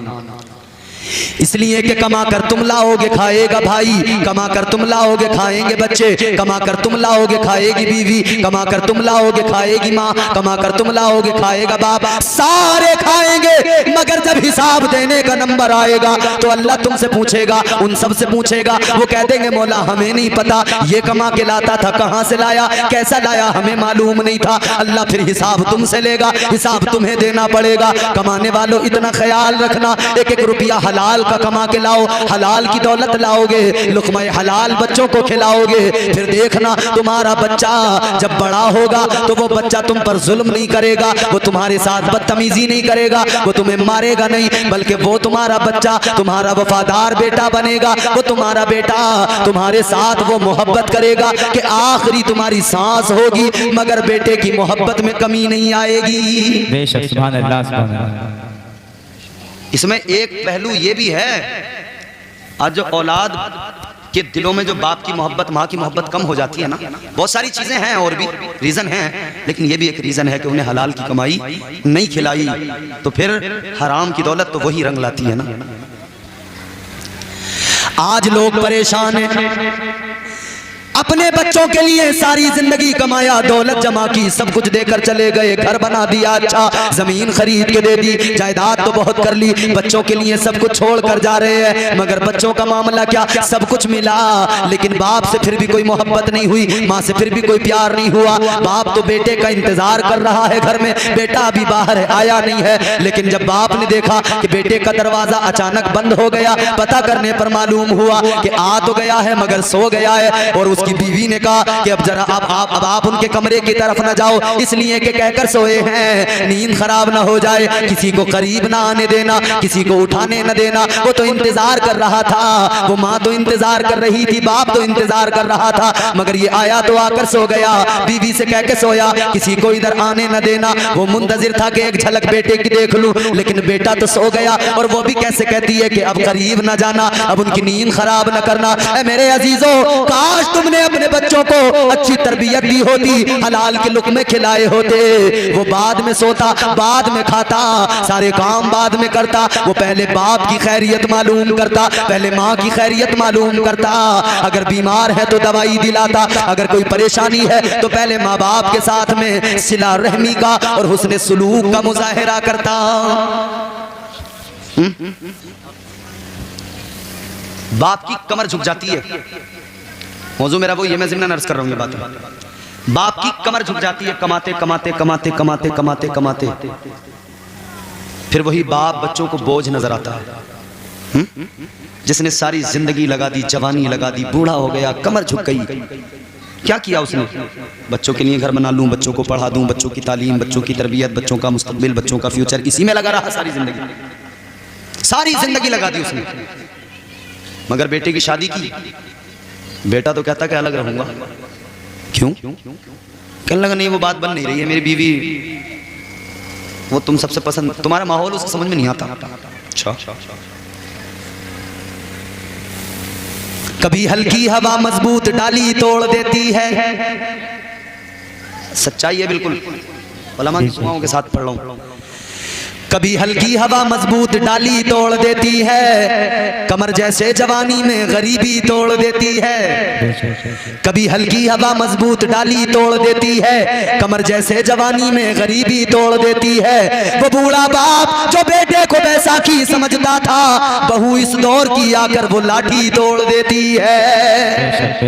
इसलिए कि कमा कर तुम लाओगे खाएगा भाई, कमा कर तुम लाओगे खाएंगे बच्चे, कमा कर तुम लाओगे खाएगी बीवी, कमा कर तुम लाओगे खाएगी माँ, कमा कर तुम लाओगे खाएगा बाप, सारे खाएंगे। मगर जब हिसाब देने का नंबर आएगा तो अल्लाह तुमसे पूछेगा, उन सब से पूछेगा। वो कह देंगे मौला हमें नहीं पता, ये कमा के लाता था, कहाँ से लाया, कैसा लाया, हमें मालूम नहीं था। अल्लाह फिर हिसाब तुमसे लेगा, हिसाब तुम्हें देना पड़ेगा। कमाने वालों इतना ख्याल रखना, एक एक रुपया हलाल का कमा के लाओ, हलाल की दौलत लाओगे, लुक़्मा हलाल बच्चों को खिलाओगे। फिर देखना तुम्हारा बच्चा जब बड़ा होगा तो वो बच्चा तुम पर जुल्म नहीं करेगा, वो तुम्हारे साथ बदतमीजी नहीं करेगा, वो तुम्हें मारेगा नहीं, बल्कि वो तुम्हारा बच्चा तुम्हारा वफादार बेटा बनेगा। वो तुम्हारा बेटा तुम्हारे साथ वो मोहब्बत करेगा कि आखिरी तुम्हारी सांस होगी, मगर बेटे की मोहब्बत में कमी नहीं आएगी। बेशक, सुभान अल्लाह, सुभान अल्लाह। इसमें एक पहलू ये भी है, आज जो औलाद के दिलों में जो बाप की मोहब्बत, माँ की मोहब्बत कम हो जाती है ना, बहुत सारी चीजें हैं और भी रीजन हैं, लेकिन ये भी एक रीजन है कि उन्हें हलाल की कमाई नहीं खिलाई, तो फिर हराम की दौलत तो वही रंग लाती है ना। आज लोग परेशान हैं, अपने बच्चों के लिए सारी जिंदगी कमाया, दौलत जमा की, सब कुछ देकर चले गए, घर बना दिया, अच्छा जमीन खरीद के दे दी, जायदाद तो बहुत कर ली, बच्चों के लिए सब कुछ छोड़ कर जा रहे हैं। मगर बच्चों का मामला क्या, सब कुछ मिला लेकिन बाप से फिर भी कोई मोहब्बत नहीं हुई, माँ से फिर भी कोई प्यार नहीं हुआ। बाप तो बेटे का इंतजार कर रहा है घर में, बेटा अभी बाहर है, आया नहीं है। लेकिन जब बाप ने देखा कि बेटे का दरवाजा अचानक बंद हो गया, पता करने पर मालूम हुआ कि आ तो गया है मगर सो गया है। और उसकी बीवी ने कहा कि अब जरा अब आप उनके कमरे की तरफ न जाओ, इसलिए कि कहकर सोए हैं, नींद खराब ना हो जाए, किसी को करीब ना आने देना, किसी को उठाने न देना। वो तो इंतजार कर रहा था, वो माँ तो इंतजार कर रही थी, बाप तो इंतजार कर रहा था, मगर ये आया तो आकर सो गया। बीवी से कह के सोया किसी को इधर आने न देना। वो मुंतजिर था कि एक झलक बेटे की देख लूं, लेकिन बेटा तो सो गया। और वो भी कैसे कहती है कि अब करीब न जाना, अब उनकी नींद खराब न करना। मेरे अजीजों, काश तुमने अपने बच्चों को अच्छी तरबियत दी होती, हलाल के लुक़्मे खिलाए होते। वो बाद में सोता, बाद में खाता, सारे काम बाद में करता। वो पहले बाप की खैरियत मालूम करता, पहले माँ की खैरियत मालूम करता। अगर बीमार है तो दवाई दिलाता, अगर कोई परेशानी है तो पहले माँ बाप के साथ में सिला रहमी का और हुस्न सुलूक का मुजाहिरा करता। बाप की कमर झुक जाती है, मौजू मेरा वो ये, मैं ज़िम्ना अर्ज कर रहा हूँ ये बात। बाप की कमर झुक जाती है, कमाते कमाते कमाते कमाते कमाते कमाते, फिर वही बाप बच्चों को बोझ नजर आता है। जिसने सारी जिंदगी लगा दी, जवानी लगा दी, बूढ़ा हो गया, कमर झुक गई, क्या किया उसने? बच्चों के लिए घर बना लूं, बच्चों को पढ़ा दूं, बच्चों की तालीम, बच्चों की तरबियत, बच्चों का मुस्तकबिल, बच्चों का फ्यूचर, इसी में लगा रहा सारी जिंदगी लगा दी उसने। मगर बेटे की शादी की, बेटा तो कहता कि अलग रहूंगा। क्यों? कहने लगा नहीं वो बात बन नहीं रही है, मेरी बीवी वो तुम सबसे पसंद, तुम्हारा माहौल उसको समझ में नहीं आता। अच्छा, कभी हल्की हवा मजबूत डाली तोड़ देती है। सच्चाई है बिल्कुल, उलमा की दुआओं के साथ पढ़ रहा हूं। कभी हल्की हवा मजबूत डाली तोड़ देती है, कमर जैसे जवानी में गरीबी तोड़ देती है। कभी हल्की हवा मजबूत डाली तोड़ देती है, कमर जैसे जवानी में गरीबी तोड़ देती है। वो बूढ़ा बाप जो बेटे को बैसाखी समझता था, बहू इस दौर की आकर वो लाठी तोड़ देती है।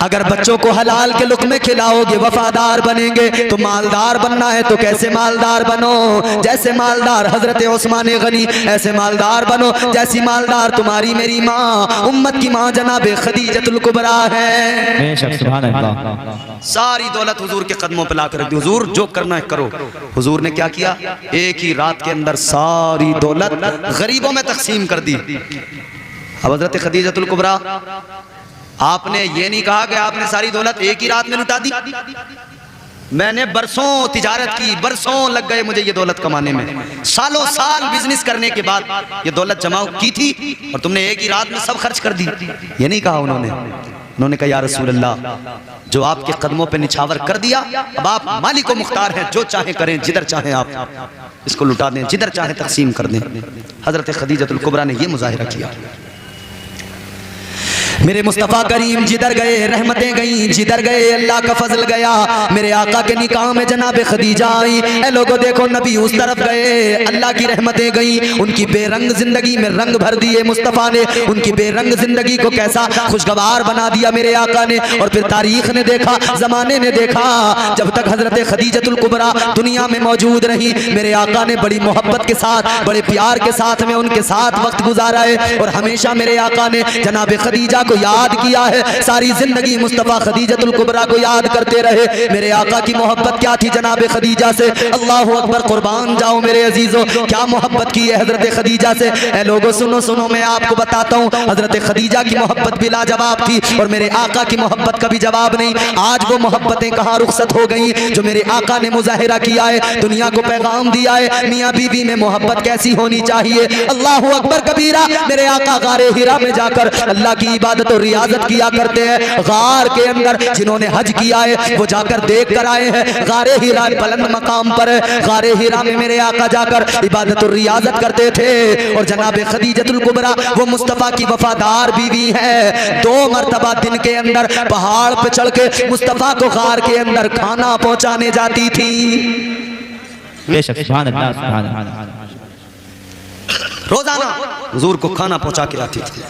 अगर बच्चों को हलाल के लुक़्मे खिलाओगे, वफादार बनेंगे, तो मालदार बनना है तो कैसे मालदार बनो? जैसे मालदार हजरत उस्मान गनी, ऐसे मालदार बनो जैसी मालदार तुम्हारी मेरी माँ, उम्मत की माँ जनाबे खदीजतुल कुबरा है। सारी दौलत हुजूर के कदमों पे लाकर रख दी, हुजूर जो करना है करो। हुजूर ने क्या किया? एक ही रात के अंदर सारी दौलत गरीबों में तकसीम कर दी। अब हजरत खदीजतुल कुबरा, आपने ये नहीं कहा कि आपने सारी दौलत एक ही रात में लुटा दी। मैंने बरसों तिजारत की, बरसों लग गए मुझे ये दौलत कमाने में, सालों साल बिजनेस करने के बाद ये दौलत जमा की थी और तुमने एक ही रात में सब खर्च कर दी। ये नहीं कहा उन्होंने कहा या रसूल अल्लाह, जो आपके कदमों पे निछावर कर दिया, अब आप मालिक व मुख्तार हैं, जो चाहे करें, जिधर चाहे आप इसको लुटा दें, जिधर चाहे तकसीम कर दें। हजरत खदीजतुल कुबरा ने यह मुजाहिरा किया। मेरे मुस्तफ़ा करीम जिधर गए रहमतें गईं, जिधर गए अल्लाह का फजल गया। मेरे आका के निकाह में जनाब खदीजा आई। ए लोगों देखो, नबी उस तरफ गए, अल्लाह की रहमतें गईं, उनकी बेरंग जिंदगी में रंग भर दिए मुस्तफ़ा ने, उनकी बेरंग जिंदगी को कैसा खुशगवार बना दिया मेरे आका ने। और फिर तारीख ने देखा, जमाने ने देखा, जब तक हजरत खदीजतुल कुबरा दुनिया में मौजूद रही, मेरे आका ने बड़ी मोहब्बत के साथ, बड़े प्यार के साथ में उनके साथ वक्त गुजारा है। और हमेशा मेरे आका ने जनाब खदीजा को याद किया है, सारी जिंदगी मुस्तफ़ा खदीजतुल कुबरा को याद करते रहे। मेरे आका की मोहब्बत क्या थी जनाब खदीजा से, अल्लाह अकबर, कुर्बान जाओ मेरे अजीजों, क्या मोहब्बत की है हजरत खदीजा से। ए लोगों सुनो सुनो, मैं आपको बताता हूँ, हजरत खदीजा की मोहब्बत भी लाजवाब थी और मेरे आका की मोहब्बत का भी जवाब नहीं। आज वो मोहब्बतें कहाँ रुखसत हो गई जो मेरे आका ने मुजाहिरा किया है, दुनिया को पैगाम दिया है, मियाँ बीवी में मोहब्बत कैसी होनी चाहिए। अल्लाह अकबर कबीरा। मेरे आका गारे हिरा में जाकर अल्लाह की इबादत इबादत और रियाजत किया करते हैं। गार के अंदर जिन्होंने हज किया है वो जाकर देख कर आए हैं। गारे हिरा बुलंद मकाम पर, गारे हिरा में मेरे आका जाकर इबादत और रियाजत करते थे। और जनाब खदीजतुल कुबरा वो मुस्तफ़ा की वफादार बीवी है। 2 मरतबा दिन के अंदर पहाड़ पे चढ़ के मुस्तफ़ा को गार के अंदर खाना पहुंचाने जाती थी। बेशक सुभान अल्लाह, सुभान अल्लाह। रोजाना हुजूर को खाना पहुंचा के आती थी।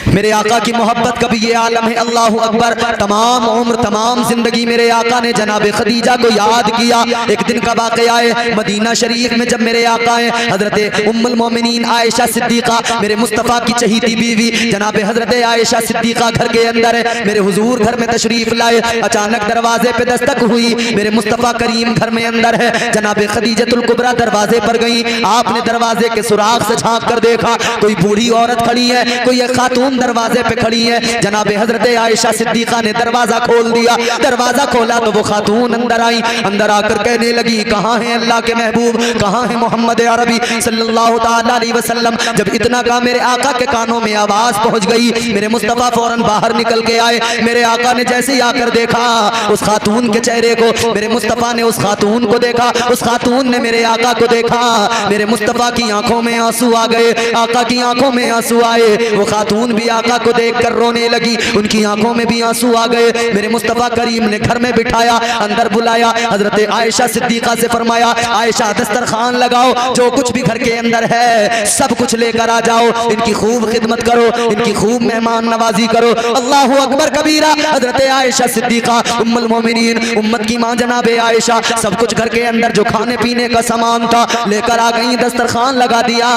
मेरे आका की मोहब्बत का भी ये आलम है। अल्लाह अकबर। तमाम उम्र तमाम जिंदगी मेरे आका ने जनाब खदीजा को याद किया। एक दिन का वाक़या है मदीना शरीफ में, जब मेरे आका है हजरत उम्मुल मोमिनीन आयशा सिद्दीका, मेरे मुस्तफ़ा की चहीती बीवी जनाब हजरत आयशा सिद्दीका घर के अंदर है। मेरे हुजूर घर में तशरीफ लाए। अचानक दरवाजे पे दस्तक हुई। मेरे मुस्तफ़ा करीम घर में अंदर है। जनाब खदीजतुल कुबरा दरवाजे पर गई। आपने दरवाजे के सुराख से झांक कर देखा, कोई बूढ़ी औरत खड़ी है, कोई एक खातून दरवाजे पे खड़ी है। जनाब हजरत आयशा सिद्दीका ने दरवाजा खोल दिया। दरवाजा खोला तो वो खातून अंदर आई। अंदर आकर कहने लगी, कहाँ है अल्लाह के महबूब, कहाँ है मोहम्मद अरबी सल्लल्लाहु ताला अलैहि वसल्लम। जब इतना का मेरे आका के कानों में आवाज पहुंच गई, मेरे मुस्तफ़ा फौरन बाहर निकल के आए। मेरे आका ने जैसे ही आकर देखा उस खातून के चेहरे को, मेरे मुस्तफ़ा ने उस खातून को देखा, उस खातून ने मेरे आका को देखा। मेरे मुस्तफ़ा की आंखों में आंसू आ गए, आका की आंखों में आंसू आए। वो खातून भी आका को देखकर रोने लगी, उनकी आंखों में भी आंसू आ गए। मेरे मुस्तफ़ा करीम ने घर में बिठाया, अंदर बुलाया। हजरत आयशा सिद्दीका से फरमाया, आयशा दस्तरखान लगाओ, जो कुछ भी घर के अंदर है सब कुछ लेकर आ जाओ, इनकी खूब खिदमत करो, इनकी खूब मेहमान नवाजी करो। अल्लाह अकबर कबीरा। हजरत आयशा सिद्दीका उम्मुल मोमिनीन, उम्मत की माँ जनाब आयशा, सब कुछ घर के अंदर जो खाने पीने का सामान था लेकर आ गई, दस्तरखान लगा दिया।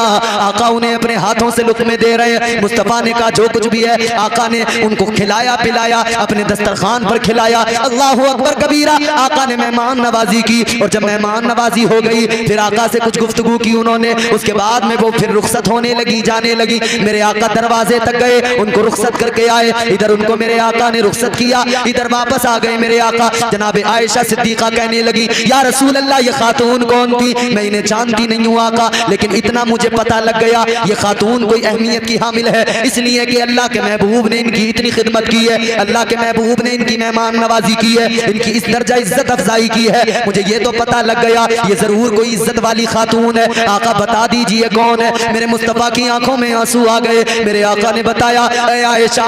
आका उन्हें अपने हाथों से लुक़्मे दे रहे। मुस्तफ़ा ने कहा जो कुछ भी है, आका ने उनको खिलाया पिलाया, अपने दस्तरखान पर खिलाया। अल्लाह अकबर कबीरा। आका ने मेहमान नवाजी की, और जब मेहमान नवाजी हो गई फिर आका से कुछ गुफ्तगू की उन्होंने। उसके बाद में वो फिर रुखसत होने लगी, जाने लगी। मेरे आका दरवाजे तक गए, उनको रुखसत करके आए। इधर उनको मेरे आका ने रुखसत किया, इधर वापस आ गए मेरे आका। जनाब आयशा सिद्दीका कहने लगी, या रसूल अल्लाह ये खातून कौन थी? मैं इन्हें जानती नहीं हूँ आका, लेकिन इतना मुझे पता लग गया ये खातून कोई अहमियत की हामिल है, इसलिए कि अल्लाह के महबूब ने इनकी इतनी खिदमत की है, अल्लाह के महबूब ने इनकी मेहमान नवाजी की है, इनकी इस दर्जा इज्जत अफजाई की है। मुझे ये तो पता लग गया ये जरूर कोई इज्जत वाली खातून है। आका बता दीजिए कौन है? मेरे मुस्तफ़ा की आंखों में आंसू आ गए। मेरे आका ने बताया, ऐ आयशा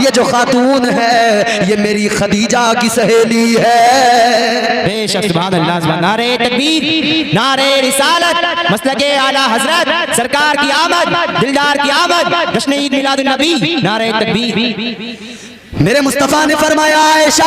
ये जो खातून है ये मेरी खदीजा की सहेली है। बेशक सुभान अल्लाह, सुभान। नारे तकबीर, नारे रिसालत, मसलके आला हजरत, सरकार की आमद, दिलदार की आमद, जश्न ईद मिलादुन नबी, नारे तकबीर। मेरे मुस्तफ़ा ने फरमाया, आयशा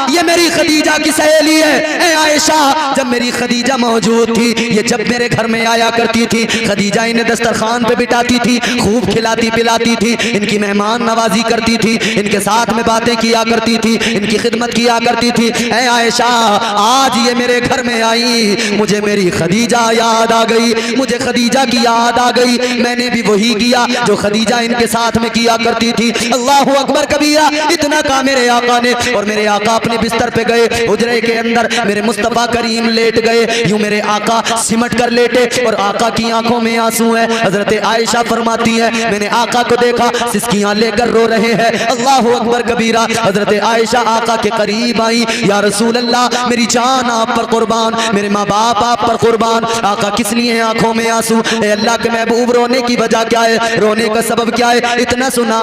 ये मेरी खदीजा की सहेली है। ए आयशा, जब मेरी खदीजा मौजूद थी, ये जब मेरे घर में आया करती थी, खदीजा इन्हें दस्तरखान पे बिठाती थी, खूब खिलाती पिलाती थी, इनकी मेहमान नवाजी करती थी, इनके साथ में बातें किया करती थी, इनकी खिदमत किया करती थी। ए आयशा, आज ये मेरे घर में आई, मुझे मेरी खदीजा याद आ गई, मुझे खदीजा की याद आ गई। मैंने भी वही किया जो खदीजा इनके साथ में किया करती थी। अल्लाह अकबर कबीरा। इतना कहा मेरे आका ने, और मेरे आका अपने बिस्तर पे गए। हुजरे के अंदर मेरे मुस्तफ़ा करीम लेट गए। यूं मेरे आका सिमट कर लेटे, और आका की आंखों में आंसू है। हजरत आयशा फरमाती है, मैंने आका को देखा सिसकियां लेकर रो रहे हैं। अल्लाह अकबर कबीरा। हजरत आयशा आका के करीब आई, या रसूल अल्लाह मेरी जान आप पर कुर्बान, मेरे माँ बाप आप पर कुर्बान। आका किस लिए आंखों में आंसू? अल्लाह के महबूब रोने की वजह क्या है, रोने का सबब क्या है? इतना सुना,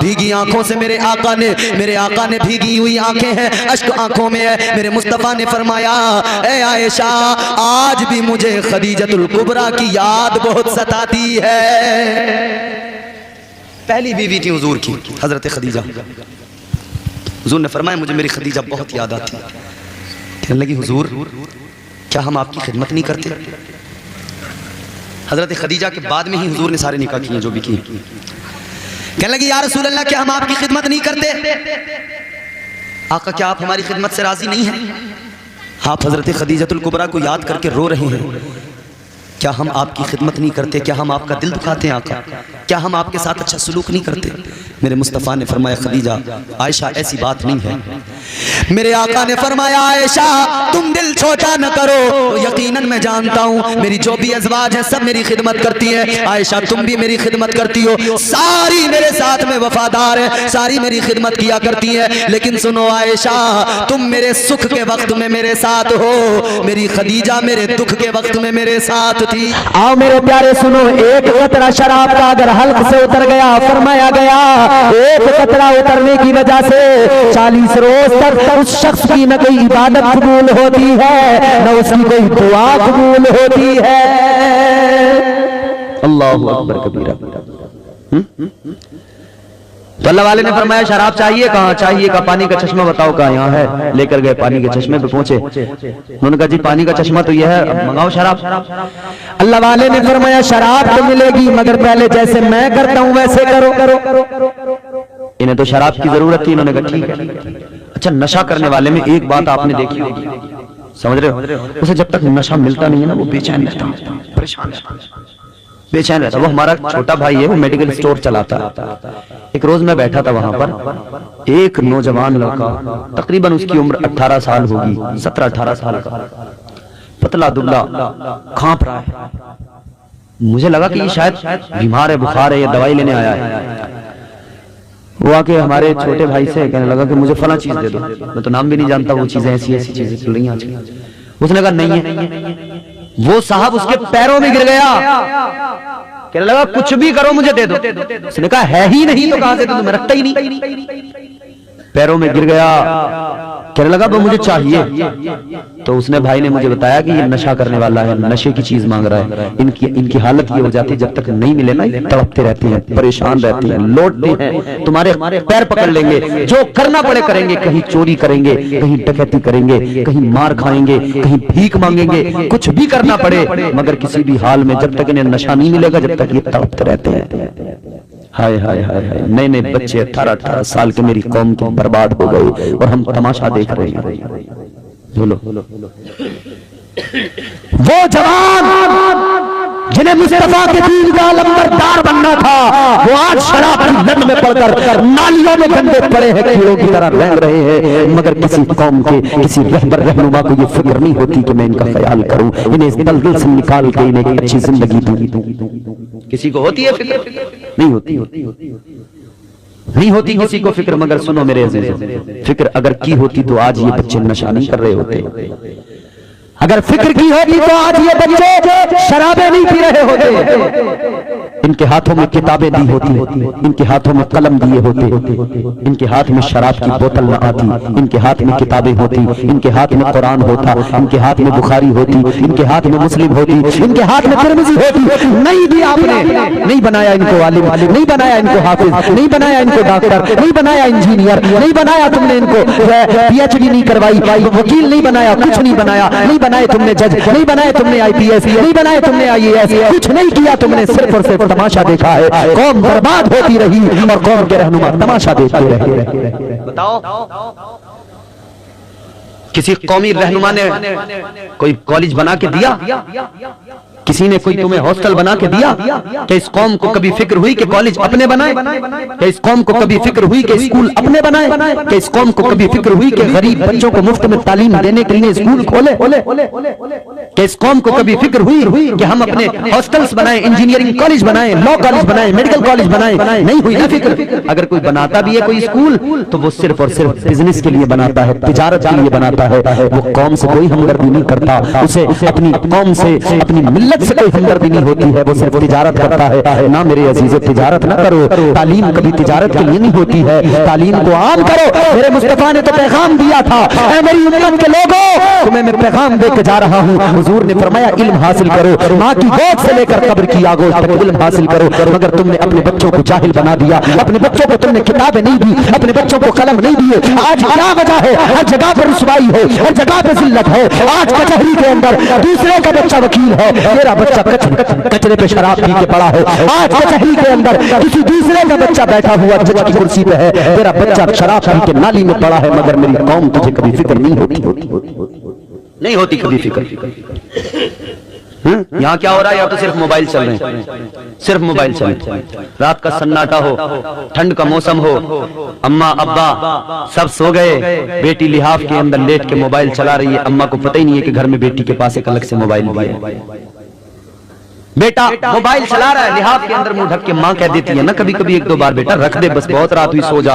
भीगी आंखों से मेरे आका ने भीगी हुई आंखें हैं, अश्क आंखों में है। मेरे मुस्तफ़ा ने फरमाया, ए आयशा आज भी मुझे खदीजतुल कुबरा की याद बहुत सताती है। पहली बीवी थी हुजूर की, हजरत खदीजा। हुजूर ने फरमाया, मुझे मेरी खदीजा बहुत याद आती। कहने लगी, हुजूर क्या हम आपकी खिदमत नहीं करते? हजरत खदीजा के बाद में ही हुजूर ने सारे निकाह किए जो भी किए। कहने लगी, या रसूल अल्लाह क्या हम आपकी खिदमत नहीं करते? आका क्या आप हमारी खिदमत से राजी नहीं हैं? आप हजरत खदीजतुल कुबरा को याद करके रो रहे हैं। क्या हम आपकी खिदमत नहीं करते? क्या हम आपका दिल दुखाते हैं आका? क्या हम आपके साथ अच्छा सलूक नहीं करते? मेरे मुस्तफ़ा ने फरमाया, खदीजा आयशा ऐसी बात नहीं है। मेरे आका ने फरमाया आयशा तुम दिल छोटा न करो, यकीनन मैं जानता हूँ मेरी जो भी अज़वाज है सब मेरी खिदमत करती है, आयशा तुम भी मेरी खिदमत करती हो, सारी मेरे साथ में वफादार है, सारी मेरी खिदमत किया करती है, लेकिन सुनो आयशा तुम मेरे सुख के वक्त में मेरे साथ हो, मेरी खदीजा मेरे दुख के वक्त में मेरे साथ थी। आओ मेरे प्यारे सुनो, एक कतरा शराब का अगर हल्क से उतर गया, फरमाया गया एक कतरा उतरने की वजह से 40 रोज तक उस शख्स की न कोई इबादत कबूल होती है न उसकी कोई दुआ कबूल होती है। अल्लाहु अकबर कबीरा। तो अल्लाह वाले ने फरमाया शराब चाहिए, कहाँ चाहिए का पानी का चश्मा बताओ कहाँ, यहाँ है। लेकर गए, पानी के चश्मे पे पहुंचे, उन्होंने कहा जी पानी का चश्मा तो यह है, अब मंगाओ शराब। अल्लाह वाले ने फरमाया शराब तो मिलेगी मगर पहले जैसे मैं करता हूं वैसे करो करो। इन्हें तो शराब की जरूरत थी, इन्होंने कहा ठीक है। अच्छा, नशा करने वाले में एक बात आपने देखी होगी, समझ रहे हो, उसे जब तक नशा मिलता नहीं है ना वो बेचैन रहता, परेशान बेचैन रहता। वो हमारा छोटा भाई है, वो मेडिकल स्टोर चलाता है। एक रोज मैं बैठा था वहां पर, एक नौजवान लड़का, तकरीबन उसकी उम्र 18 साल होगी, 17-18 साल का, पतला दुबला, कांप रहा है। मुझे लगा कि ये शायद बीमार है, बुखार है, या दवाई लेने आया है। वो आके हमारे छोटे भाई से कहने लगा कि मुझे फला चीज दे दो, मैं तो नाम भी नहीं जानता, वो चीजें ऐसी ऐसी चीजें चल रही हैं आजकल। उसने कहा नहीं है, वो साहब उसके पैरों में गिर गया, कहने लगा कुछ भी करो मुझे दे दो। उसने कहा है ही नहीं तो कहां से दे दूं, मैं रखता ही नहीं। पैरों में गिर गया, कहने लगा वो मुझे चाहिए। तो उसने भाई ने मुझे बताया कि ये नशा करने वाला है, नशे की चीज मांग रहा है। इनकी हालत ये हो जाती है, जब तक नहीं मिले ना तड़पते रहते हैं, परेशान रहते हैं, लौटते हैं, तुम्हारे पैर पकड़ लेंगे, जो करना पड़े करेंगे, कहीं चोरी करेंगे, कहीं डकैती करेंगे, कहीं मार खाएंगे, कहीं भीख मांगेंगे, कुछ भी करना पड़े, मगर किसी भी हाल में जब तक इन्हें नशा नहीं मिलेगा जब तक ये तड़पते रहते हैं। हाय हाय हाय हाय, नए नए बच्चे 18-18 साल के मेरी कौम के बर्बाद हो गए और हम तमाशा देख रहे हैं। बोलो वो जवान जिन्हें मुस्तफा के दीन का लंबरदार बनना था, वो आज शराब की लत में पड़कर नालियों में गंदे पड़े हैं, कीड़ों की तरह रह रहे हैं। मगर किसी कौम के किसी रहबर रहनुमा को ये फिक्र नहीं होती कि मैं इनका ख्याल करूं, इन्हें इस दलदल से निकाल के इन्हें एक अच्छी जिंदगी दूं। किसी को होती है फिक्र? नहीं होती, नहीं होती किसी को फिक्र। मगर सुनो मेरे अजीजों, फिक्र अगर की होती तो आज ये बच्चे नशा नहीं कर रहे होते। अगर फिक्र की होती तो आज ये बच्चे शराबें नहीं पी रहे होते। इनके हाथों में किताबें दी होती, इनके हाथों में कलम दिए होते, इनके हाथ में शराब की बोतल न आती, इनके हाथ में किताबें होती, इनके हाथ में कुरान होता, इनके हाथ में बुखारी होती, इनके हाथ में मुस्लिम होती, इनके हाथ में तिरमिज़ी होती। नहीं दिया आपने, नहीं बनाया इनको आलिम, नहीं बनाया इनको हाफिज, नहीं बनाया इनको डॉक्टर, नहीं बनाया इंजीनियर, नहीं बनाया तुमने इनको PhD नहीं करवाई, वकील नहीं बनाया, कुछ नहीं बनाया, नहीं बनाए तुमने जज, नहीं बनाए तुमने IPS, नहीं बनाए तुमने IAS, कुछ नहीं किया तुमने, सिर्फ और सिर्फ तमाशा देखा है। कौम बर्बाद होती रही और कौम के रहनुमा तमाशा देखते रहे। बताओ किसी कौमी रहनुमा ने कोई कॉलेज बना के दिया? किसी ने कोई तुम्हें हॉस्टल बना के दिया? क्या इस कौम को कभी फिक्र हुई कि कॉलेज अपने बनाए? क्या इस कौम को कभी फिक्र हुई कि स्कूल अपने बनाए? क्या इस कौम को कभी फिक्र हुई कि गरीब बच्चों को मुफ्त में तालीम देने के लिए स्कूल खोले? क्या इस कौम को कभी फिक्र हुई कि हम अपने हॉस्टल्स बनाए, इंजीनियरिंग कॉलेज बनाए, लॉ कॉलेज बनाए, मेडिकल कॉलेज बनाए? नहीं हुई ना फिक्र। अगर कोई बनाता भी है कोई स्कूल तो वो सिर्फ और सिर्फ बिजनेस के लिए बनाता है, तिजारत के लिए बनाता है। वो कौम से कोई हमदर्दी नहीं करता, उसे अपनी कौम से, अपनी मिल्लत से कोई हमदर्दी नहीं होती है, वो सिर्फ तिजारत करता है। ना मेरे अजीजों, तिजारत ना करो। तालीम कभी तिजारत के लिए नहीं होती है, तालीम को आम करो। मेरे मुस्तफा ने तो पैगाम दिया था, ऐ मेरी उम्मत के लोगों, तुम्हें मैं पैगाम देकर जा रहा हूँ। हुजूर ने फरमाया इल्म हासिल करो, माँ की गोद से लेकर कब्र की आगोश तक इल्म हासिल करो। मगर तुमने अपने बच्चों को जाहिल बना दिया, अपने बच्चों को तुमने किताबें नहीं दी, अपने बच्चों को कलम नहीं दिए। आज क्या वजह है? हर जगह पर रुसवाई है, हर जगह पर जिल्लत है। आज कचहरी के अंदर दूसरे का बच्चा वकील है, मेरा बच्चा कचरे पे शराब पी के पड़ा है। आज कचहरी के अंदर किसी दूसरे का बच्चा बैठा हुआ जज की कुर्सी पे है, तेरा बच्चा शराब पी के नाली में पड़ा है। मगर मेरी कौम तुझे कभी फिक्र नहीं होती, नहीं होती कभी फिक्र। यहाँ क्या हो रहा है? या तो सिर्फ मोबाइल चल रहे हैं, सिर्फ मोबाइल चले। रात का सन्नाटा हो, ठंड का मौसम हो, अम्मा अब्बा सब सो गए, बेटी लिहाफ के अंदर लेट के मोबाइल चला रही है। अम्मा को पता ही नहीं है कि घर में बेटी के पास एक अलग से मोबाइल भी है। बेटा मोबाइल चला रहा है, लिहाफ के अंदर मुंह ढक के माँ कह देती है ना कभी कभी 1-2 बार, बेटा रख दे बस, बहुत रात हुई सो जा।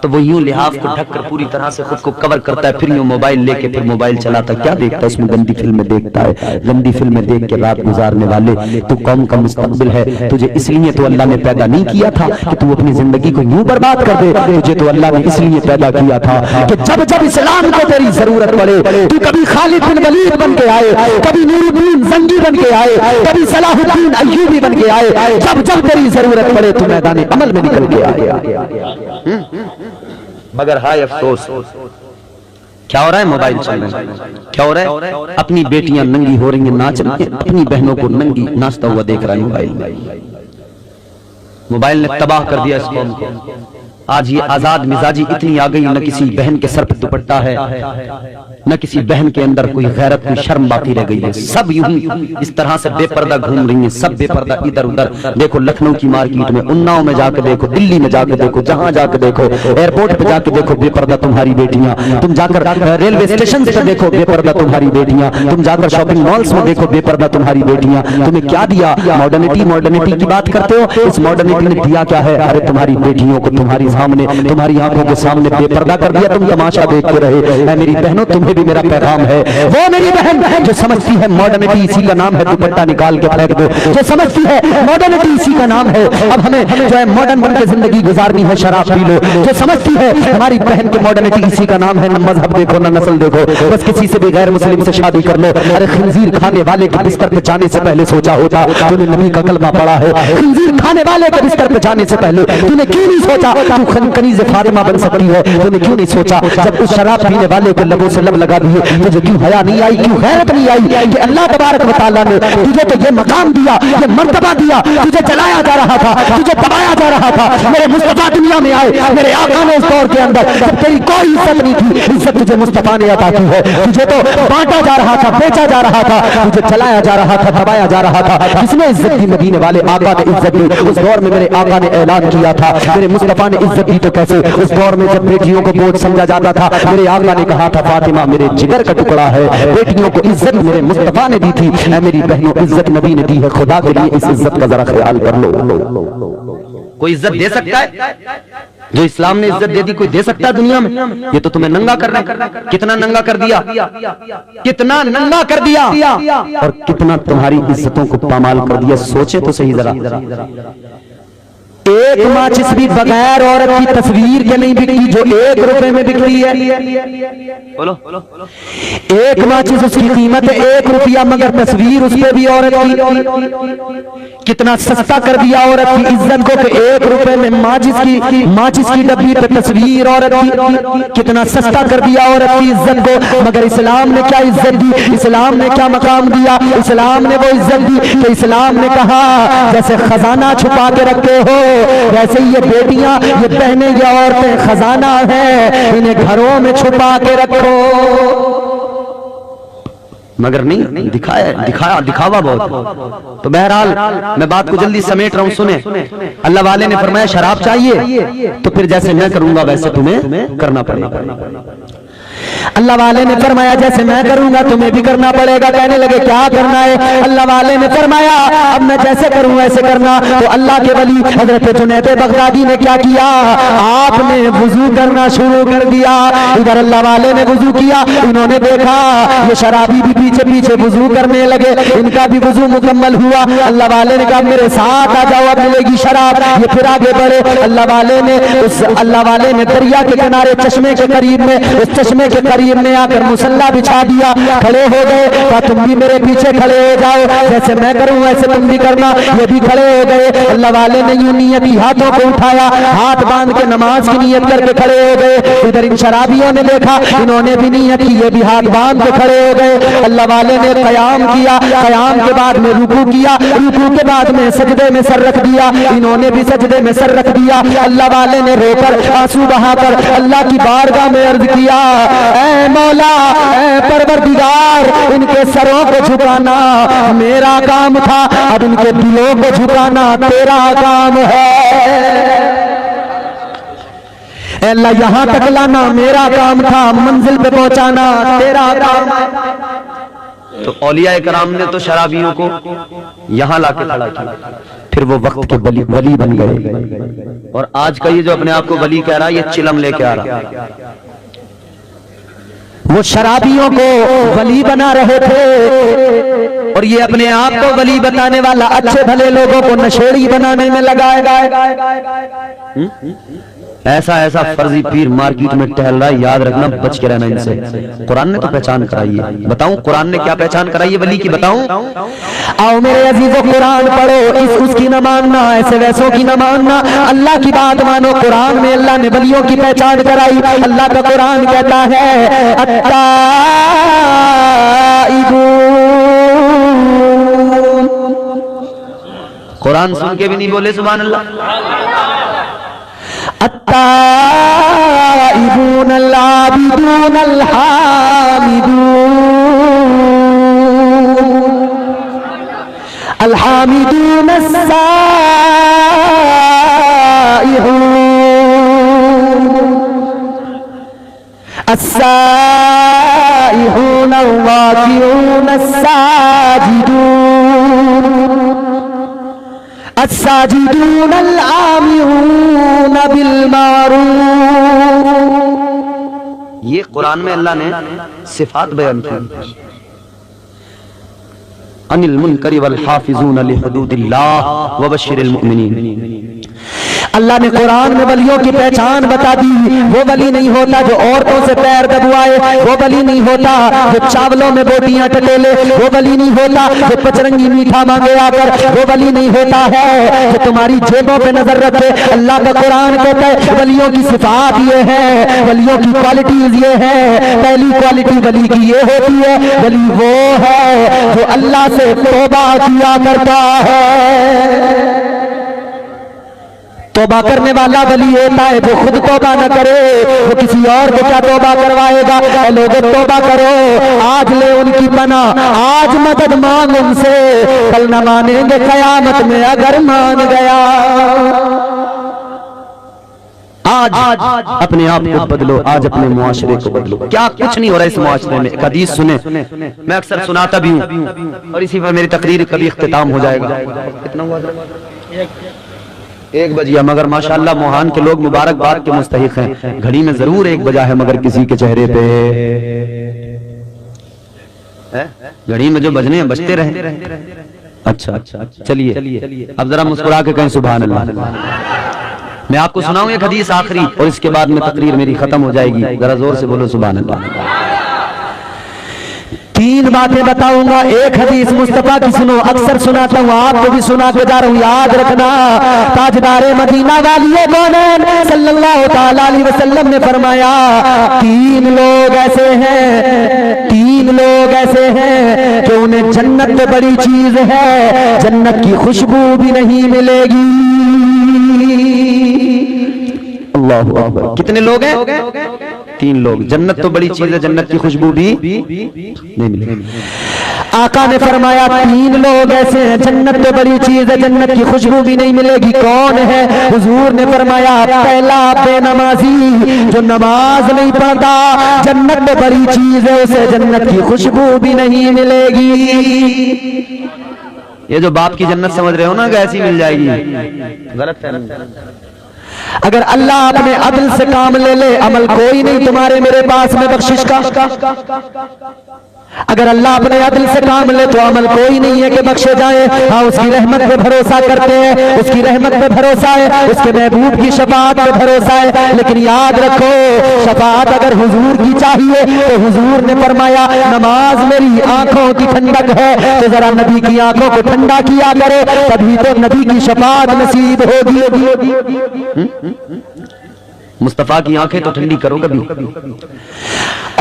तो वो यूं लिहाफ को ढककर पूरी तरह से खुद को कवर करता है, फिर यूं मोबाइल लेके फिर मोबाइल चलाता। क्या देखता है उसमें? गंदी फिल्में देखता है। गंदी फिल्में देख के रात गुजारने वाले, तू कौम का मुस्तकबिल है। तुझे इसलिए तो अल्लाह ने पैदा नहीं किया था कि तू अपनी जिंदगी को यूं बर्बाद कर दे। तुझे तो अल्लाह ने इसलिए पैदा किया था कि जब जब इस्लाम को तेरी जरूरत पड़े, तू कभी खालिद बिन वलीद बन के आए, कभी नूरुद्दीन जंगी बन के आए, कभी सलाहुद्दीन अय्यूबी बन के आए। जब जब तेरी जरूरत पड़े तो मैदान अमल में निकल के आए। मगर हाय अफसोस, क्या हो रहा है? मोबाइल चल रहा है। क्या हो रहा है? अपनी बेटियां नंगी हो रही हैं, नाच रही हैं, अपनी बहनों को नंगी नाचता हुआ देख रहा है मोबाइल। मोबाइल ने तबाह कर दिया इस कौम को। आज ये आजाद मिजाजी इतनी आ गई, न किसी बहन के सर पर दुपट्टा है, न किसी बहन के अंदर कोई गैरत, कोई शर्म बाकी रह गई है। सब यूं इस तरह से बेपर्दा घूम रही हैं, सब बेपर्दा इधर उधर। देखो लखनऊ की मार्केट में, उन्नाव में जाकर देखो, दिल्ली में जाकर देखो, जहां जाकर देखो, एयरपोर्ट पे जाकर देखो, बेपर्दा तुम्हारी बेटियां। तुम जाकर रेलवे स्टेशन पे देखो, बेपर्दा तुम्हारी बेटियां। तुम जाकर शॉपिंग मॉल्स में देखो, बेपर्दा तुम्हारी बेटियां। तुम्हें क्या दिया? मॉडर्निटी, मॉडर्निटी की बात करते हो। इस मॉडर्निटी ने दिया क्या है? अरे तुम्हारी बेटियों को तुम्हारी सामने, तुम्हारी आंखों के सामने बेपर्दा कर दिया। तुम तमाशा देखते रहे। मेरी बहनों, तुम्हें भी मेरा पैगाम है। वो मेरी बहन जो समझती है मॉडर्निटी इसी का नाम है, दुपट्टा निकाल के फेंक दो। जो समझती है मॉडर्निटी इसी का नाम है, अब हमें जो है मॉडर्न बन के जिंदगी गुजारनी है, शराब पी लो। जो समझती है हमारी बहन के मॉडर्निटी इसी का नाम है, न मजहब देखो न नस्ल देखो, बस किसी से भी गैर मुस्लिम से शादी कर लो। अरे खिंजीर खाने वाले के बिस्तर पे जाने से पहले सोचा होता? तूने नबी का कलमा पढ़ा है? खिंजीर खाने वाले के बिस्तर पे जाने से पहले तूने क्यों नहीं सोचा तू कनीज़े फातिमा बन सकती है? तूने क्यों नहीं सोचा जब उस शराब पीने वाले को लबों से लब लगा दिए, तुझे क्यों हया नहीं आई, क्यों गैरत नहीं आई कि अल्लाह तबारक व तआला ने तुझे तो ये मकाम दिया, ये मर्तबा दिया, तुझे जलाया जा रहा था, तुझे दबाया जा रहा था। मेरे मुस्तफा दुनिया में आए, मेरे आका ने उस दौर के अंदर जब तेरी कोई इज्जत नहीं थी, इज्जत तुझे मुस्तफा ने अता की है। तुझे तो बांटा जा रहा था, बेचा जा रहा था, तुझे जलाया जा रहा था, दबाया जा रहा था। किसने इज्जत दी? मदीने वाले आका ने इज्जत दी। उस दौर में मेरे आका ने ऐलान किया था, मेरे मुस्तफा ने इज्जत दी। तो कैसे? उस दौर में जब बेटियों को बोझ समझा जाता था, मेरे आका ने कहा था फातिमा मेरे जिगर का टुकड़ा है। बेटियों को इज्जत मेरे मुस्तफा ने दी थी। मेरी बहनों, इज्जत नबी ने दी है। खुदा के लिए इस इज्जत का जरा ख्याल कर लो। कोई इज्जत दे सकता है? जो इस्लाम ने इज्जत दे दी कोई दे सकता है दुनिया में? ये तो तुम्हें नंगा कर रहे हैं। कितना नंगा कर दिया, कितना नंगा कर दिया, और कितना तुम्हारी इज्जतों को पामाल कर दिया। सोचे तो सही जरा। एक माचिस भी बगैर औरत की तस्वीर के नहीं बिकती जो 1 रुपए में बिक रही है। बोलो, एक माचिस उसकी कीमत है 1 रुपया, मगर तस्वीर उस पे भी औरत की। कितना सस्ता कर दिया औरत की इज्जत को कि 1 रुपए में माचिस की डब्बी पे तस्वीर औरत की। कितना सस्ता कर दिया औरत की इज्जत को। मगर इस्लाम ने क्या इज्जत दी? इस्लाम ने क्या मकाम दिया? इस्लाम ने वो इज्जत दी कि इस्लाम ने कहा जैसे खजाना छुपा के रखते हो, वैसे ही ये बेटियां, ये बहनें, ये औरतें खजाना है, इन्हें घरों में छुपा के रखो। मगर नहीं, दिखावा बहुत। तो बहरहाल मैं बात को जल्दी समेट रहा हूं, सुने। अल्लाह वाले ने फरमाया शराब चाहिए तो फिर जैसे मैं करूंगा वैसे तुम्हें करना पड़ेगा। अल्लाह वाले ने फरमाया जैसे मैं करूंगा तुम्हें भी करना पड़ेगा। कहने लगे क्या करना है? अल्लाह वाले ने फरमाया अब मैं जैसे करूं वैसे करना। तो अल्लाह के वली हजरत जुनैद बगदादी ने क्या किया? आपने वुजू करना शुरू कर दिया। इधर अल्लाह वाले ने वुजू किया, इन्होंने देखा ये शराबी भी पीछे पीछे वुजू करने लगे, इनका भी वुजू मुकम्मल हुआ। अल्लाह वाले ने कहा मेरे साथ आ जाओ, अब मिलेगी शराब। ये फिर आगे बढ़े। अल्लाह वाले ने दरिया के किनारे चश्मे के करीब में, उस चश्मे के करीब में आकर मुसल्ला बिछा दिया, खड़े हो गए। कहा तुम भी मेरे पीछे खड़े हो जाओ, जैसे मैं करूं वैसे तुम भी करना। ये भी खड़े हो गए। अल्लाह वाले ने यूं नियत की हाथों को उठाया, हाथ बांध के नमाज की नियत करके खड़े हो गए। इधर इन शराबियों ने देखा, इन्होंने भी नियत की, ये भी हाथ बांध के खड़े हो गए। अल्लाह वाले ने कयाम किया, कयाम के बाद में रुकू किया, रुकू के बाद में सजदे में सर रख दिया, इन्होंने भी सजदे में सर रख दिया। अल्लाह वाले ने रोकर आंसू बहाकर अल्लाह की बारगाह में अर्ज किया, ऐ मौला, ऐ परवरदिगार इनके सरों को झुकाना मेरा काम था, अब इनके दिलों को झुकाना तेरा काम है। अल्लाह यहां तक लाना मेरा काम था, मंजिल पे पहुंचाना तेरा काम है। तो औलिया कराम ने तो शराबियों को यहां लाके खड़ा किया, फिर वो वक्त के वली बन गए। और आज का ये जो अपने आप को वली कह रहा है, ये चिलम लेके आ रहा है। वो शराबियों को वली बना रहे थे और ये अपने आप को वली बताने वाला अच्छे भले लोगों को नशेड़ी बनाने में लगाएगा। ऐसा ऐसा फर्जी पीर मार्केट में टहल रहा है, याद रखना, बच के रहना इनसे। कुरान ने तो पहचान कराई है, बताऊं कुरान ने क्या पहचान कराई है वली की, बताऊं? आओ मेरे अजीजों, कुरान पढ़ो, इस उसकी न मानना, ऐसे वैसों की न मानना, अल्लाह की बात मानो। कुरान में अल्लाह ने वलियों की पहचान कराई। अल्लाह का कुरान कहता है कुरान सुन के भी नहीं बोले सुभान अल्लाह। अत्ताइबून अल-आबिदून अल-हामिदून अस्साइहून अल-वाकिऊन अस्साजिदून अल-आमिरून बिल मारूफ। ये कुरान में अल्लाह ने सिफात बयान की। अनिल मुनकरी वल हाफिजून लिहुदूदिल्लाह व बशिरिल मुमिनीन। अल्लाह ने कुरान में वलियों की पहचान बता दी। वो वली नहीं होता जो औरतों से पैर दबवाए, वो वली नहीं होता जो चावलों में बोटियां टटेले, वो वली नहीं होता जो पचरंगी मीठा मांगे आकर, वो वली नहीं होता है जो तुम्हारी जेबों पे नजर रखे। अल्लाह का कुरान कहता है वलियों की सिफात ये है, वलियों की क्वालिटीज ये है। पहली क्वालिटी वली की ये होती है, वली वो है जो अल्लाह से तौबा किया करता है। तौबा करने वाला वली होता है जो खुद तौबा न करे, वो किसी और को क्या तौबा करवाएगा। लोगों तौबा करो, आज ले उनकी पनाह, आज मदद मांग उनसे, कल न मानेंगे कयामत में अगर मान गया। आज अपने आप को बदलो, आज अपने मुआशरे को बदलो। क्या कुछ नहीं हो रहा इस मुआशरे में। एक हदीस सुने, मैं अक्सर सुनाता भी हूँ और इसी पर मेरी तकरीर कभी इख्तिताम हो जाएगा। कितना हुआ? 1 बजिया, मगर माशाअल्लाह मोहान के लोग मुबारकबाद के मुस्तहिक हैं। घड़ी में जरूर 1 बजा है, मगर किसी के चेहरे पे घड़ी में जो बजने हैं बजते रहे। अच्छा, चलिए अब जरा मुस्कुरा के कहें सुभान अल्लाह। मैं आपको सुनाऊं एक हदीस आखिरी, और इसके बाद में तकरीर मेरी खत्म हो जाएगी। जरा जोर से बोलो सुभान अल्लाह। 3 बातें बताऊंगा, एक हदीस मुस्तफा की सुनो, अक्सर सुनाता हूँ, आपको भी सुनाते जा रहा हूँ, याद रखना। ताजदारे मदीना वालिए मौनैन सल्लल्लाहु ताला अलैहि वसल्लम ने फरमाया 3 लोग ऐसे हैं कि उन्हें जन्नत में बड़ी चीज है, जन्नत की खुशबू भी नहीं मिलेगी। अल्लाहु अकबर। कितने लोग हैं? 3 लोग। जन्नत तो बड़ी चीज है, जन्नत की खुशबू भी नहीं मिलेगी। आका ने फरमाया 3 लोग ऐसे हैं, जन्नत तो बड़ी चीज है, जन्नत की खुशबू भी नहीं मिलेगी। कौन है? हुजूर ने फरमाया पहला बेनमाजी जो नमाज नहीं पढ़ता, जन्नत में बड़ी चीज है, उसे जन्नत की खुशबू भी नहीं मिलेगी। ये जो बाप की जन्नत समझ रहे हो ना, ऐसी मिल जाएगी, गलत है। अगर अल्लाह अपने अदल से काम ले ले, अमल कोई नहीं तुम्हारे मेरे पास में बख्शिश का। अगर अल्लाह अपने अदल से काम ले तो अमल कोई नहीं है कि बख्शे जाए। हाँ, उसकी रहमत पे भरोसा करते हैं, उसकी रहमत पे भरोसा है, उसके महबूब की शफाअत पे भरोसा है। लेकिन याद रखो, शफाअत अगर हुजूर की चाहिए तो हुजूर ने फरमाया नमाज मेरी आंखों की ठंडक है, तो जरा नबी की आंखों को ठंडा किया करो, तभी तो नबी की शफाअत नसीब होगी। मुस्तफा की आंखें तो ठंडी करो कभी।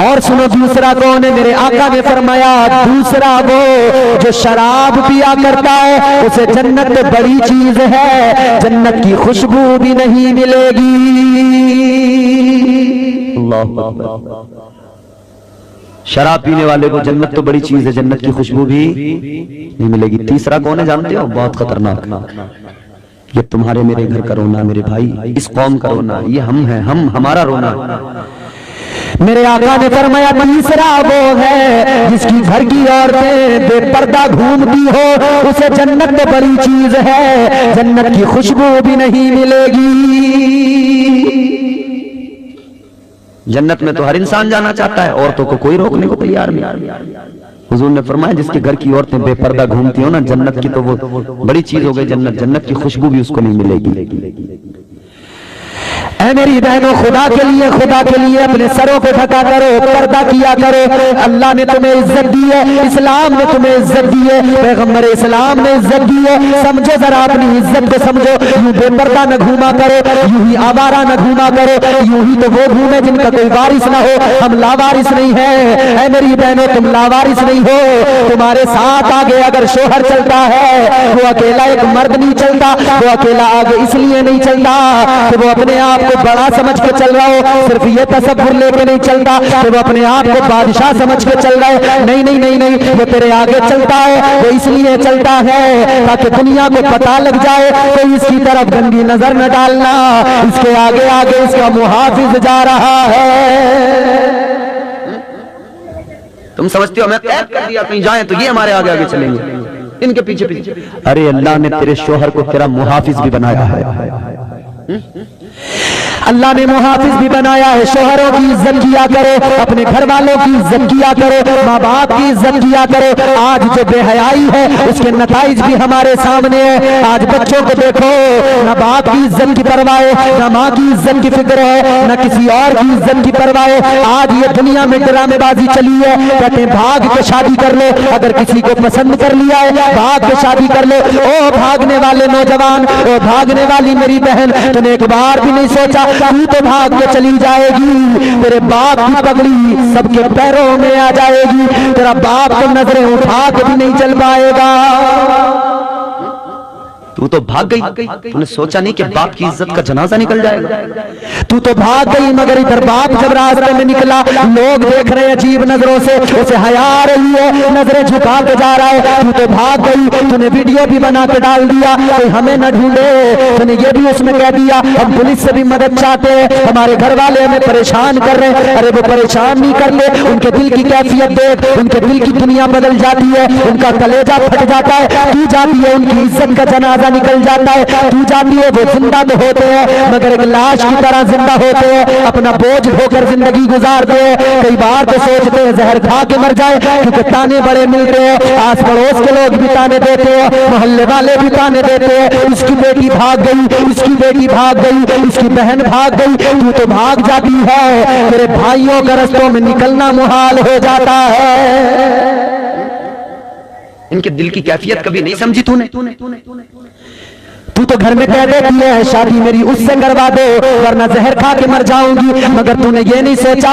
और सुनो, दूसरा कौन है? मेरे आका ने फरमाया दूसरा वो जो शराब पिया करता है, उसे जन्नत में बड़ी चीज है, जन्नत की खुशबू भी नहीं मिलेगी। अल्लाह शराब पीने वाले को जन्नत तो बड़ी चीज है, जन्नत की खुशबू भी नहीं मिलेगी। तीसरा कौन है जानते हो? बहुत खतरनाक। ये तुम्हारे मेरे घर का रोना मेरे भाई, इस कौम का रोना, ये हम हैं, हमारा रोना। मेरे आका ने फरमाया तीसरा वो है जिसकी घर की औरतें बेपर्दा घूमती हो, उसे जन्नत तो बड़ी चीज है, जन्नत की खुशबू भी नहीं मिलेगी। जन्नत में तो हर इंसान जाना चाहता है, औरतों को कोई रोकने को तैयार नहीं। हुजूर ने फरमाया जिसके घर की औरतें बेपर्दा घूमती हो ना, जन्नत की तो वो बड़ी चीज हो गई, जन्नत की खुशबू भी उसको नहीं मिलेगी। ऐ मेरी बहनों, खुदा के लिए अपने सरों को ढका करो, पर्दा किया करो। अल्लाह ने तुम्हें इज्जत दी है, इस्लाम ने तुम्हें इज्जत दी है, पैगंबर इस्लाम ने इज्जत दी है। समझो जरा अपनी इज्जत को समझो। यूं बेपर्दा न घूमा करो, यूं ही आवारा न घूमा करो, यूं ही तो वो घूमे जिनका कोई वारिस ना हो। हम लावारिस नहीं है। ऐ मेरी बहनों, तुम लावारिस नहीं हो। तुम्हारे साथ आगे अगर शोहर चलता है, वो अकेला एक मर्द नहीं चलता, वो अकेला आगे इसलिए नहीं चलता कि वो अपने आप को बड़ा समझ के चल रहा हो, सिर्फ ये तसव्वुर लेके नहीं चलता कि वो अपने आप को बादशाह समझ के चल रहा है। नहीं नहीं नहीं नहीं, वो तेरे आगे चलता है, वो इसलिए चलता है ताकि दुनिया को पता लग जाए, कोई इसकी तरफ गंदी नजर न डालना, इसके आगे आगे इसका मुहाफिज जा रहा है। तुम समझते हो मैं कैद कर दिया, कहीं जाए तो ये हमारे आगे आगे चलेंगे, इनके पीछे पीछे। अरे अल्लाह ने तेरे शोहर को तेरा मुहाफिज भी बनाया है। अल्लाह ने मुहाफिज भी बनाया है। शोहरों की इज्जत किया करो, अपने घर वालों की इज्जत किया करो, माँ बाप की इज्जत किया करो। आज जो बेहयाई है उसके नताइज भी हमारे सामने है। आज बच्चों को देखो, न बाप की इज्जत की परवाह है, न माँ की इज्जत की फिक्र है, न किसी और की इज्जत की परवाह है। आज ये दुनिया में ड्रामेबाजी चली है, कहते हैं भाग के शादी कर लो, अगर किसी को पसंद कर लिया है भाग के शादी कर लो। ओ भागने वाले नौजवान, ओ भागने वाली मेरी बहन, तूने एक बार भी नहीं सोचा तू तो भाग के चली जाएगी, तेरे बाप की पगड़ी सबके पैरों में आ जाएगी, तेरा बाप तो नजरें उठा के भी नहीं चल पाएगा। तू तो भाग गई, तूने सोचा नहीं कि बाप की इज्जत का जनाजा निकल जाएगा। तू तो भाग गई, मगर इधर बाप जब रास्ते में निकला, लोग देख रहे हैं अजीब नजरों से, उसे हया आ रही है, नजरें झुका के जा रहा है। तू तो भाग गई, तूने वीडियो भी बना के डाल दिया, कोई हमें न ढूंढे, तूने ये भी उसमें कह दिया हम पुलिस से भी मदद चाहते हैं, हमारे घर वाले हमें परेशान कर रहे हैं। अरे वो परेशान नहीं करते, उनके दिल की कैफियत देख, उनके दिल की दुनिया बदल जाती है, उनका कलेजा फट जाता है। तू जाती है, उनकी इज्जत का जनाजा निकल जाता है। तू जाती है, वो जिंदा तो होते हैं मगर एक लाश की तरह जिंदा होते हैं, अपना बोझ ढोकर जिंदगी गुजारते हैं। कई बार तो सोचते हैं जहर खा के मर जाए, क्योंकि ताने बड़े मिलते हैं, आस पड़ोस के लोग भी ताने देते हैं, मोहल्ले वाले भी ताने देते हैं, इसकी बेटी भाग गई, इसकी बेटी भाग गई, इसकी बहन भाग गई। तू तो भाग जाती है, तेरे भाइयों का रस्तों में निकलना मुहाल हो जाता है। इनके दिल की कैफियत कभी नहीं समझी तूने। तू तो घर में कह देती है शादी मेरी उससे करवा दो वरना जहर खा के मर जाऊंगी, मगर तूने ये नहीं सोचा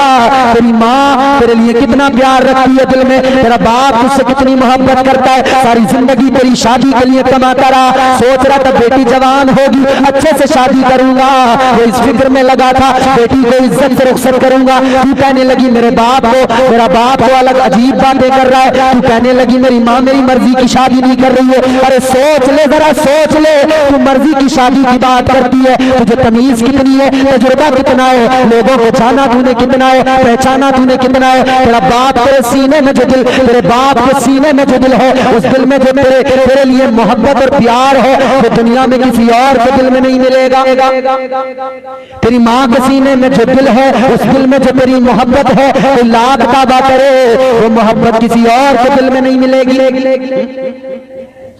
तेरी माँ तेरे लिए कितना प्यार रखती है दिल में, तेरा बाप तुझसे कितनी मोहब्बत करता है, सारी जिंदगी तेरी शादी के लिए कमाता रहा, सोच रहा था बेटी जवान होगी अच्छे से शादी करूंगा, वो इस फिक्र में लगा था बेटी को इज्जत से रुखसत करूंगा। तू कहने लगी मेरे बाप को, मेरा बाप तो अलग अजीब बातें कर रहा है, तू कहने लगी मेरी माँ मेरी मर्जी की शादी नहीं कर रही है। अरे सोच ले जरा, सोच ले, तू मर्जी की शादी की बात करती है, तुझे तमीज कितनी है, तजुर्बा कितना है, लोगों को जाना तूने कितना है, पहचाना तूने कितना है। तेरा बाप तेरे सीने में जो दिल, तेरे बाप के सीने में जो दिल है, उस दिल में जो तेरे लिए मोहब्बत और प्यार है, वो दुनिया में किसी और के दिल में नहीं मिलेगा। तेरी माँ के सीने में जो दिल है, उस दिल में जो तेरी मोहब्बत है, वो लाख दावा करे वो मोहब्बत किसी और के दिल में नहीं मिलेगी।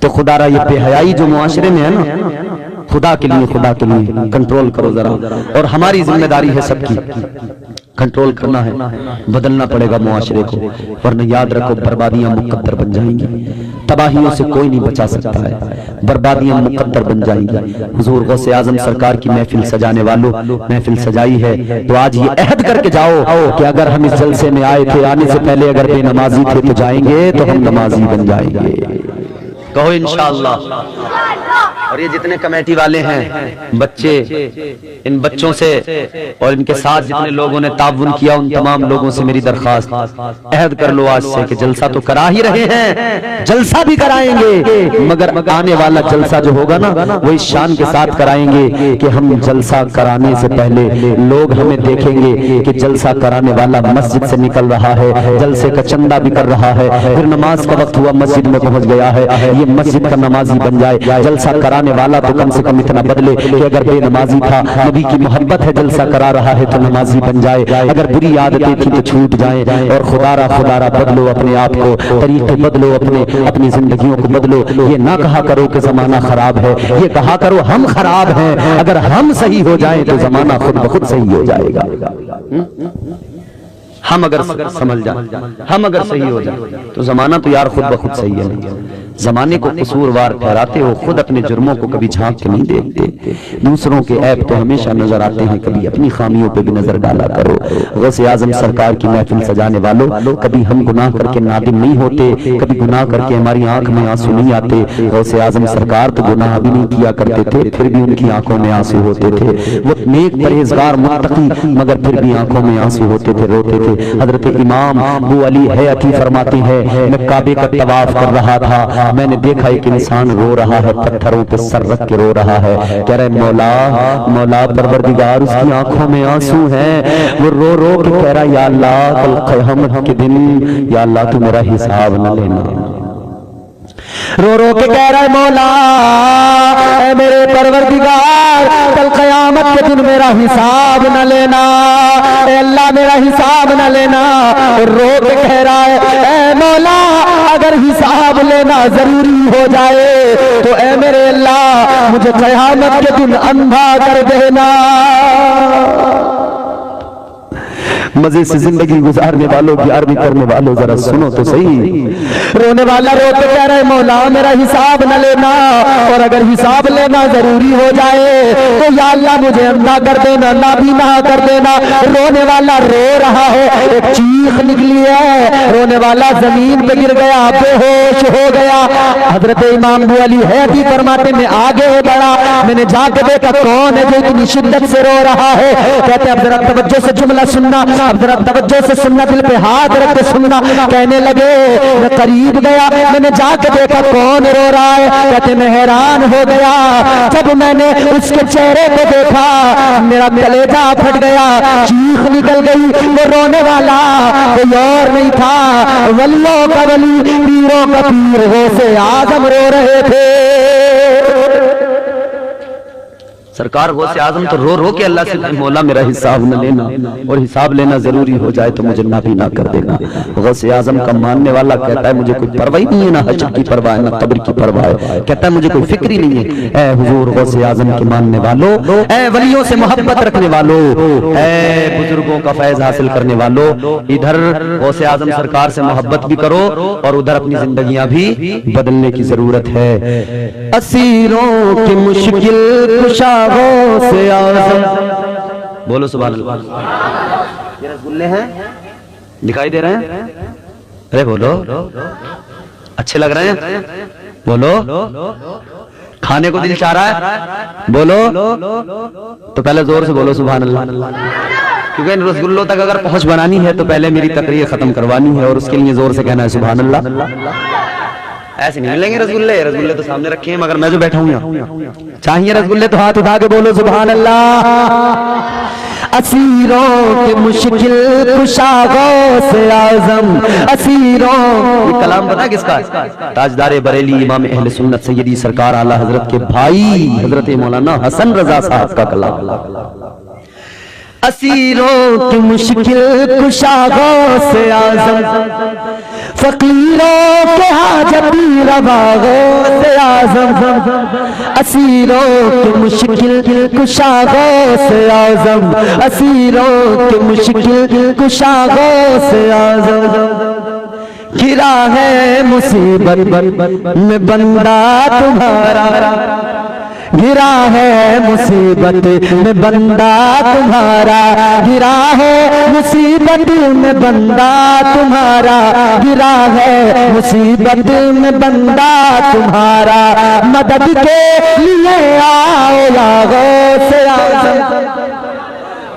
तो खुदारा ये बेहयाई जो मुआशरे में है ना, खुदा के लिए कंट्रोल करो जरा, और हमारी जिम्मेदारी है सबकी कंट्रोल करना है, बदलना पड़ेगा मुआशरे को, वरना याद रखो बर्बादियां मुकद्दर बन जाएंगी, तबाहियों से कोई नहीं बचा सकता है, बर्बादियां मुकद्दर बन जाएंगी। हुजूर गौसे आजम सरकार की महफिल सजाने वालों, महफिल सजाई है तो आज ये अहद करके जाओ कि अगर हम इस जलसे में आए थे, आने से पहले अगर बेनमाजी थे तो जाएंगे तो हम नमाजी बन जाएंगे। कहो इंशाअल्लाह। और ये जितने कमेटी वाले हैं, बच्चे, इन बच्चों से और इनके साथ जितने लोगों ने ताउन किया, उन तमाम लोगों से मेरी दरखास्त, अहद कर लो आज से कि जलसा तो करा ही रहे हैं, जलसा भी कराएंगे, मगर आने वाला जलसा जो होगा ना वो इस शान के साथ कराएंगे कि हम जलसा कराने से पहले लोग हमें देखेंगे कि जलसा कराने वाला मस्जिद से निकल रहा है, जलसे का चंदा भी कर रहा है, फिर नमाज का वक्त हुआ मस्जिद में पहुंच गया है, ये मस्जिद का नमाजी बन जाए। जलसा कराने वाला तो कम से कम इतना बदले कि अगर बेनमाजी था, नबी की मोहब्बत है, जलसा करा रहा है तो नमाजी बन जाए, अगर बुरी आदतें थी तो छूट जाए। और खुदारा बदलो अपने आप को, तरीके बदलो, अपनी जिंदगियों को बदलो। ये ना कहा करो कि जमाना खराब है, ये कहा करो हम खराब हैं, अगर हम सही हो जाएं तो जमाना खुद ब खुद सही हो जाएगा। हम अगर समझ जाए, हम अगर सही हो जाए तो जमाना तो यार खुद ब खुद सही है। जमाने को कसूरवार ठहराते हो, खुद अपने जुर्मों को कभी झांक के नहीं देखते। दूसरों के ऐब तो हमेशा नजर आते हैं, कभी अपनी खामियों पे भी नजर डाला करो। गौसे आजम सरकार की महफिल सजाने वालों, कभी हम गुनाह करके नादिम नहीं होते, कभी गुनाह करके हमारी आंख में आंसू नहीं आते। गौसे आजम सरकार तो गुनाह भी नहीं किया करते थे, फिर भी उनकी आंखों में आंसू होते थे। वो नेक परहेजगार मुत्तकी, मगर फिर भी आंखों में आंसू होते थे, रोते थे। हजरत इमाम अबू अली हयाती फरमाते हैं, मैं काबे का तवाफ कर रहा था, मैंने देखा एक इंसान रो रहा है, पत्थरों पे सर रख के रो रहा है, कह रहे मौला मौला परवरदिगार, उसकी आंखों में आंसू हैं, वो रो रो के कह रहा या अल्लाह कल क़यामत के दिन या अल्लाह तू मेरा हिसाब न लेना। रो रो के कह रहा है मौला ऐ मेरे परवरदिगार, कल क़यामत के दिन मेरा हिसाब न लेना, ऐ अल्लाह मेरा हिसाब न लेना। रो के कह रहा है ऐ मौला अगर हिसाब लेना जरूरी हो जाए तो ऐ मेरे अल्लाह मुझे क़यामत के दिन अंधा कर देना। मजे से जिंदगी गुजारने वालों, ग्यारहवीं करने वालों, जरा सुनो तो सही। रोने वाला रो के कह रहे मौला मेरा हिसाब न लेना, और अगर हिसाब लेना जरूरी हो जाए तो या अल्लाह मुझे अंधा कर देना, नाबीना कर देना। रोने वाला रो रहा है, एक चीख निकली है, रोने वाला जमीन पे गिर गया, बेहोश हो गया। हजरत इमाम अबू अली हयाती फरमाते मैं आगे बढ़ा, मैंने जाके देखा कौन है जो इतनी शिद्दत से रो रहा है। कहते अब जरा तवज्जो से जुमला सुनना, अब जरा तवज्जो से सुनना, दिल पे हाथ रख के सुनना। कहने लगे मैं करीब गया, मैंने जाके देखा कौन रो रहा है। कहते मैं हैरान हो गया, जब मैंने उसके चेहरे को देखा मेरा कलेजा फट गया, चीख निकल गई। वो रोने वाला कोई और नहीं था, वलियों का वली, पीरों का पीर गौसे आजम रो रहे थे। सरकार गौसे आजम तो रो रो के अल्लाह से मौला मेरा हिसाब न लेना, और हिसाब लेना जरूरी हो जाए तो मुझे नाफी ना कर देना। गौसे आजम का मानने वाला कहता है मुझे कोई परवाह नहीं है, ना हश्र की परवाह है, ना कब्र की परवाह है। कहता है मुझे कोई फिक्र ही नहीं है। ऐ हुजूर गौसे आजम के मानने वालों, ऐ वलियों से मोहब्बत रखने वालों, ऐ बुजुर्गों का फैज हासिल करने वालों, इधर गौसे आजम सरकार से मोहब्बत भी करो और उधर अपनी जिंदगियां भी बदलने की जरूरत है। असीरों की मुश्किल कुशा गौसे आज़म, बोलो सुभान अल्लाह। ये रसगुल्ले हैं, दिखाई दे रहे हैं? अरे बोलो, अच्छे लग रहे हैं? बोलो, खाने को दिल चाह रहा है? बोलो, तो पहले जोर से बोलो सुभान अल्लाह, क्योंकि इन रसगुल्लों तक अगर पहुंच बनानी है तो पहले मेरी तकरीर खत्म करवानी है, और उसके लिए जोर से कहना है सुभान अल्लाह। ऐसे नहीं मिलेंगे रसगुल्ले, रसगुल्ले तो सामने रखे हैं, मगर मैं जो बैठा हूं यहाँ, चाहिए रसगुल्ले तो हाथ उठा के बोलो सुभान अल्लाह। असीरों की मुश्किल कुशा गौसे आज़म, असीरों, ये कलाम पता है किसका? ताजदार बरेली इमाम अहले सुन्नत सैयदी सरकार आला हजरत के भाई हजरत मौलाना हसन रजा साहब का कलाम। असीरों की मुश्किल कुशा गौसे आज़म, फकीरों के हाजती रवा गौसे आज़म, असीरों की मुश्किल कुशा गौसे आज़म, असीरों की मुश्किल कुशा गौसे आज़म। घिरा है मुसीबत में बंदा तुम्हारा, गिरा है मुसीबत में बंदा तुम्हारा, गिरा है मुसीबत में बंदा तुम्हारा, गिरा है मुसीबत में बंदा तुम्हारा, मदद के लिए आओ या गौसे आज़म,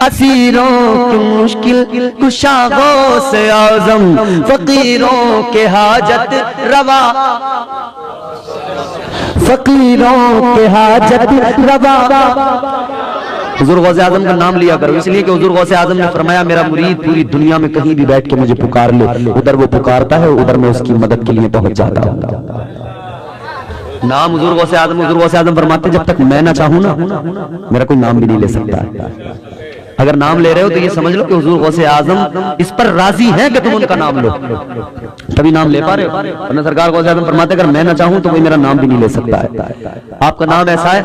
असीरों की मुश्किल कुशा गौसे आज़म, फकीरों के हाजत रवा, फकीरों के हाजत रवा। हुजूर गौसे आज़म का नाम लिया करो, इसलिए कि हुजूर गौसे आज़म ने फरमाया मेरा मुरीद पूरी दुनिया में कहीं भी बैठ के मुझे पुकार ले, उधर वो पुकारता है, उधर मैं उसकी मदद के लिए पहुंच जाता हूं। नाम हुजूर गौसे आज़म फरमाते जब तक मैं ना चाहूं ना मेरा कोई नाम भी नहीं ले सकता है। अगर नाम ले रहे हो तो ये समझ लो कि हुजूर गौसे आज़म इस पर राजी हैं कि तुम उनका नाम लो, तभी नाम ले पा रहे हो। वरना सरकार गौसे आज़म फरमाते अगर मैं ना चाहूं तो कोई मेरा नाम भी नहीं ले सकता है। आपका नाम ऐसा है,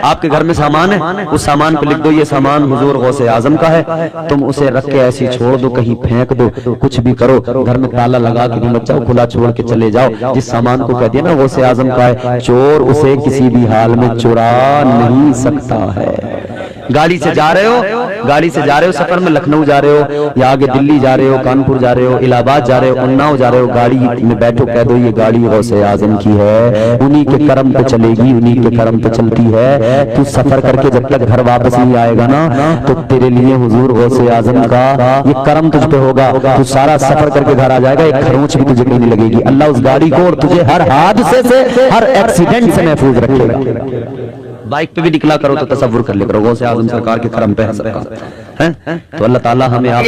आपके घर में सामान है, उस सामान पे लिख दो ये सामान हुजूर गौसे आज़म का है, तुम उसे रख के ऐसी छोड़ दो, कहीं फेंक दो, कुछ भी करो, घर में ताला लगा के नहीं मत जाओ, खुला छोड़ के चले जाओ। जिस सामान को कह दिया ना गौसे आज़म का है, चोर उसे किसी भी हाल में चुरा नहीं सकता है। गाड़ी से जा रहे हो, सफर में लखनऊ जा रहे हो या आगे दिल्ली जा रहे हो, कानपुर जा रहे हो, इलाहाबाद जा रहे हो, उन्नाव जा रहे हो, गाड़ी में बैठो, कह दो ये गाड़ी गौसे आज़म की है, उन्हीं के करम पे चलेगी, उन्हीं के करम पे चलती है। तू सफर करके जब तक घर वापस नहीं आएगा ना तो तेरे लिए हुजूर गौसे आज़म का ये करम तुझ पे होगा, तू सारा सफर करके घर आ जाएगा, एक खरोंच भी तुझे नहीं लगेगी। अल्लाह उस गाड़ी को और तुझे हर हादसे से, हर एक्सीडेंट से महफूज रखेगा। बाइक पे भी निकला करो तो तसव्वुर कर ले करो गौसे आज़म सरकार के करम पे है सरकार हैं। तो अल्लाह ताला हमें आप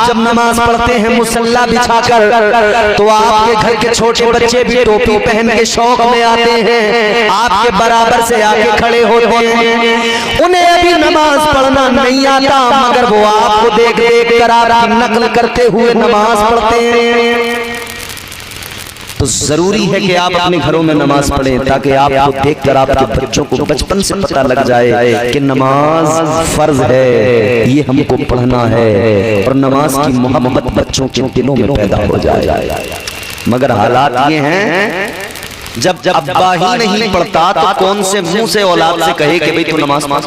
जब नमाज पढ़ते हैं मुसल्ला बिछाकर तो आपके घर के छोटे बच्चे भी टोपी पहन के शौक में आते हैं, आपके बराबर से आके खड़े होते हैं। उन्हें अभी नमाज पढ़ना नहीं आता मगर वो आपको देख देख कर आपकी नकल करते हुए नमाज पढ़ते हैं। तो जरूरी है कि आप अपने घरों में नमाज पढ़ें ताकि आपको देखकर आपके बच्चों को बचपन से पता लग जाए कि नमाज फर्ज है, ये हमको पढ़ना है, और नमाज की मोहब्बत बच्चों के दिलों में पैदा हो जाए। मगर हालात ये हैं जब अब्बा ही नहीं पढ़ता तो कौन से मुंह से औलाद से कहे कि भाई तू नमाज पढ़।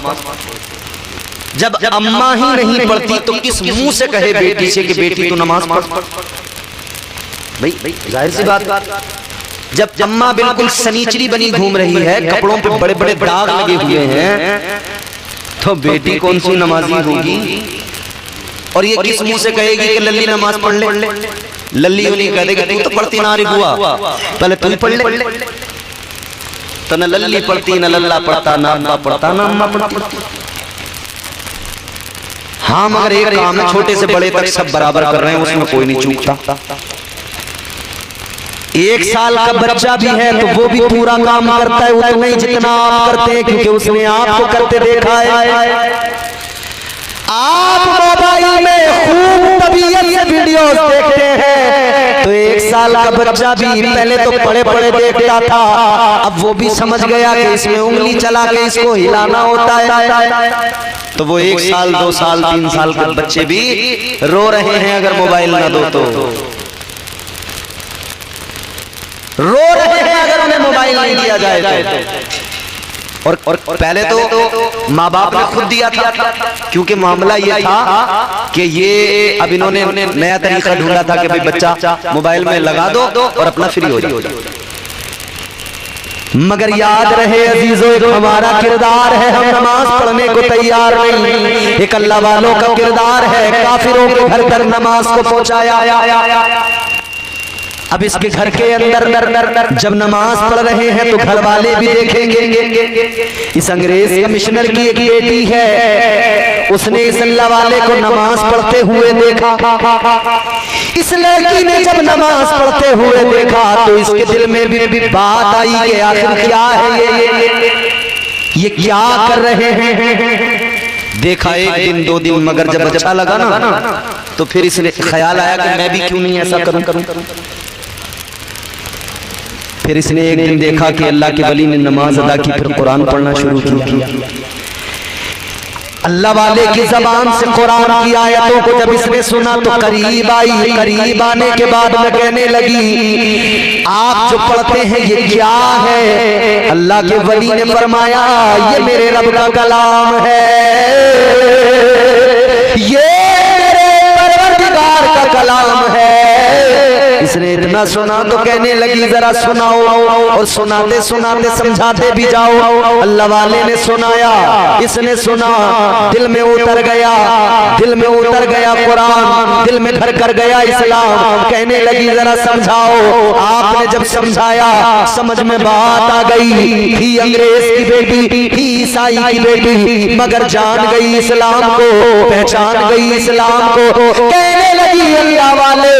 जब अम्मा ही नहीं पढ़ती तो किस मुंह से कहे बेटी से कि बेटी तू नमाज पढ़। भाई जाहिर सी बात, जब अम्मा बिल्कुल सनीचरी बनी घूम रही है, कपड़ों पे बड़े बड़े दाग लगे हुए हैं, तो बेटी कौन सी नमाजी होगी। और ये किस मुंह से कहेगी कि लल्ली नमाज पढ़ ले। लल्ली उन्हीं कह देगी तू तो पढ़ती ना रे बुआ, पहले तू पढ़ ले। तो न लल्ली पढ़ती, न लल्ला पढ़ता, न अम्मा पढ़ता, न अम्मा पढ़ती। हाँ मगर एक काम है, छोटे से बड़े तक सब बराबर कर रहे हैं, उसमें कोई नहीं चूकता। 1 साल का बच्चा भी है तो वो भी पूरा काम करता है उतना ही जितना आप करते हैं, क्योंकि उसने आपको करते देखा है। आप मोबाइल में खूब तबीयत से वीडियोस देखते हैं तो 1 साल का बच्चा भी पहले तो पढ़े पढ़े देखता था, अब वो भी समझ गया कि इसमें उंगली चला के इसको हिलाना होता है। तो वो 1 साल 2 साल 3 साल के बच्चे भी रो रहे हैं अगर मोबाइल ना दो तो, रो रहे हैं अगर उन्हें मोबाइल नहीं दिया जाए तो। और पहले तो माँ बाप ने खुद दिया था, क्योंकि मामला ये था कि ये अब इन्होंने नया तरीका ढूंढा था कि भाई बच्चा मोबाइल में लगा दो और अपना फ्री हो जाए। मगर याद रहे अजीजों, एक हमारा किरदार है, हम नमाज पढ़ने को तैयार नहीं, एक अल्लाह वालों का किरदार है, काफिरों के घर पर नमाज को पहुंचाया। अब इसके घर के अंदर जब नमाज पढ़ रहे हैं तो घर वाले भी देखेंगे। इस अंग्रेज कमिश्नर की एक बेटी है, उसने इस अल्लाह वाले को नमाज पढ़ते हुए देखा। इस लड़की ने जब नमाज पढ़ते हुए देखा तो इसके दिल में भी बात आई कि आखिर क्या है ये क्या कर रहे हैं। देखा 1 दिन 2 दिन, मगर जब अच्छा लगा ना तो फिर इसने ख्याल आया कि मैं भी क्यों नहीं ऐसा करूं। फिर इसने एक दिन देखा कि अल्लाह के वली ने नमाज अदा की, फिर कुरान पढ़ना शुरू किया। अल्लाह वाले की जबान से कुरान की आयतों को जब इसने सुना तो करीब आई। करीब आने के बाद में कहने लगी, आप जो पढ़ते हैं ये क्या है? अल्लाह के वली ने फरमाया, ये मेरे रब का कलाम है, ये मेरे परवरदिगार का कलाम है। इसने इतना सुना तो कहने लगी, जरा सुनाओ। और सुनाते सुनाते समझाते भी जाओ। अल्लाह वाले ने सुनाया, इसने सुना, दिल में उतर गया, दिल में उतर गया कुरान, दिल में घर कर गया इस्लाम। कहने लगी, जरा समझाओ। आपने जब समझाया, समझ में बात आ गई। थी अंग्रेज की बेटी, थी ईसाई की बेटी, मगर जान गई इस्लाम को, पहचान गई इस्लाम को। कहने लगी, अल्लाह वाले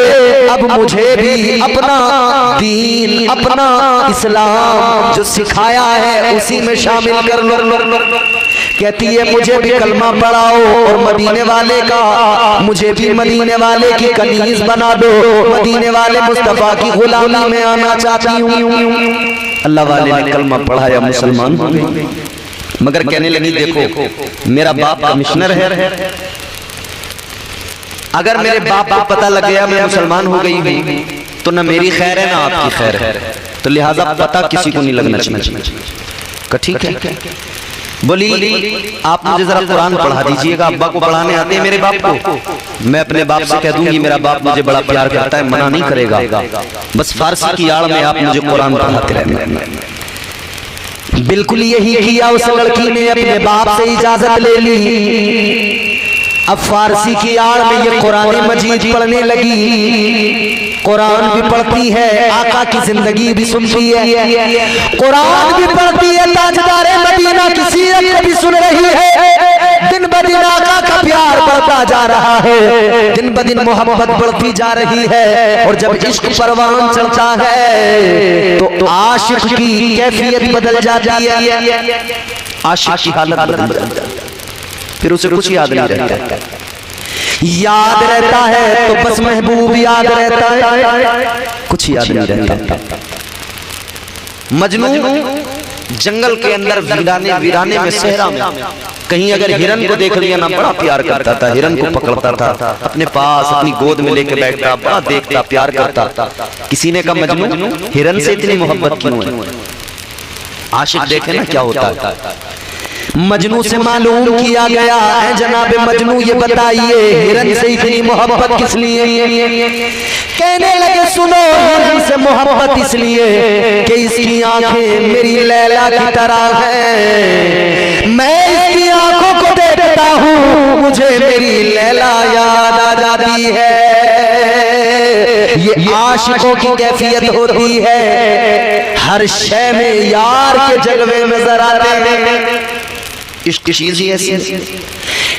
अब मुझे भी अपना दीन, अपना इस्लाम जो सिखाया है उसी में शामिल कर लो। कहती है, मुझे भी कलमा पढ़ाओ और मदीने वाले का, मुझे भी मदीने वाले की कनीज बना दो, मदीने वाले मुस्तफा की गुलामी में आना चाहती हूँ। अल्लाह वाले ने कलमा पढ़ाया, मुसलमान हो गई। मगर कहने लगी, देखो मेरा बाप कमिश्नर है, अगर मेरे बाप को पता लग गया मैं मुसलमान हो गई हूँ तो न मेरी खैर है ना आपकी खैर है, तो लिहाजा पता किसी को नहीं लगना चाहिए। ठीक है, बोली आप मुझे जरा कुरान पढ़ा दीजिएगा। अब्बा को पढ़ाने आते हैं मेरे बाप को, मैं अपने बाप से कह दूंगी मेरा बाप मुझे बड़ा प्यार करता है, मना नहीं करेगा, बस फारसी की आड़ में आप मुझे कुरान पढ़ाते रहना। बिल्कुल यही किया उस लड़की ने, अपने बाप से इजाजत ले ली। अब फारसी की आड़ में ये कुरान मजीद पढ़ने लगी। कुरान भी पढ़ती है, आका की जिंदगी भी सुनती है, कुरान भी पढ़ती है, ताजदारे मदीना की सीरत भी सुन रही है। दिन ब दिन आका का प्यार बढ़ता जा रहा है, दिन ब दिन मोहब्बत बढ़ती जा रही है। और जब इश्क परवान चलता है तो आशिक की कैफियत बदल जाती है, आशिक की हालत बदल जाती है, फिर उसे कुछ याद नहीं रहता। याद रहता है तो बस महबूब याद रहता है, कुछ याद नहीं रहता। मजनू जंगल के अंदर वीराने में, सहरा में, कहीं अगर हिरन को देख लिया ना, बड़ा प्यार करता था, हिरन को पकड़ता था, अपने पास अपनी गोद में लेके बैठता, बड़ा देखता, प्यार करता। किसी ने कहा, मजनू हिरन से इतनी मोहब्बत क्यों है? आशिक देखे ना क्या होता है। मजनू से मालूम किया गया है, जनाबे मजनू ये बताइए हिरन से इतनी मोहब्बत किस लिए? कहने लगे, सुनो, हिरन से मोहब्बत इसलिए कि इसकी आंखें मेरी लैला की तरह है, मैं इसकी आंखों को देखता हूँ, मुझे मेरी लैला याद आ जाती है। ये आशिकों की कैफियत होती है, हर शय में यार के जलवे नजर आते हैं। इश्क चीज ही ऐसी,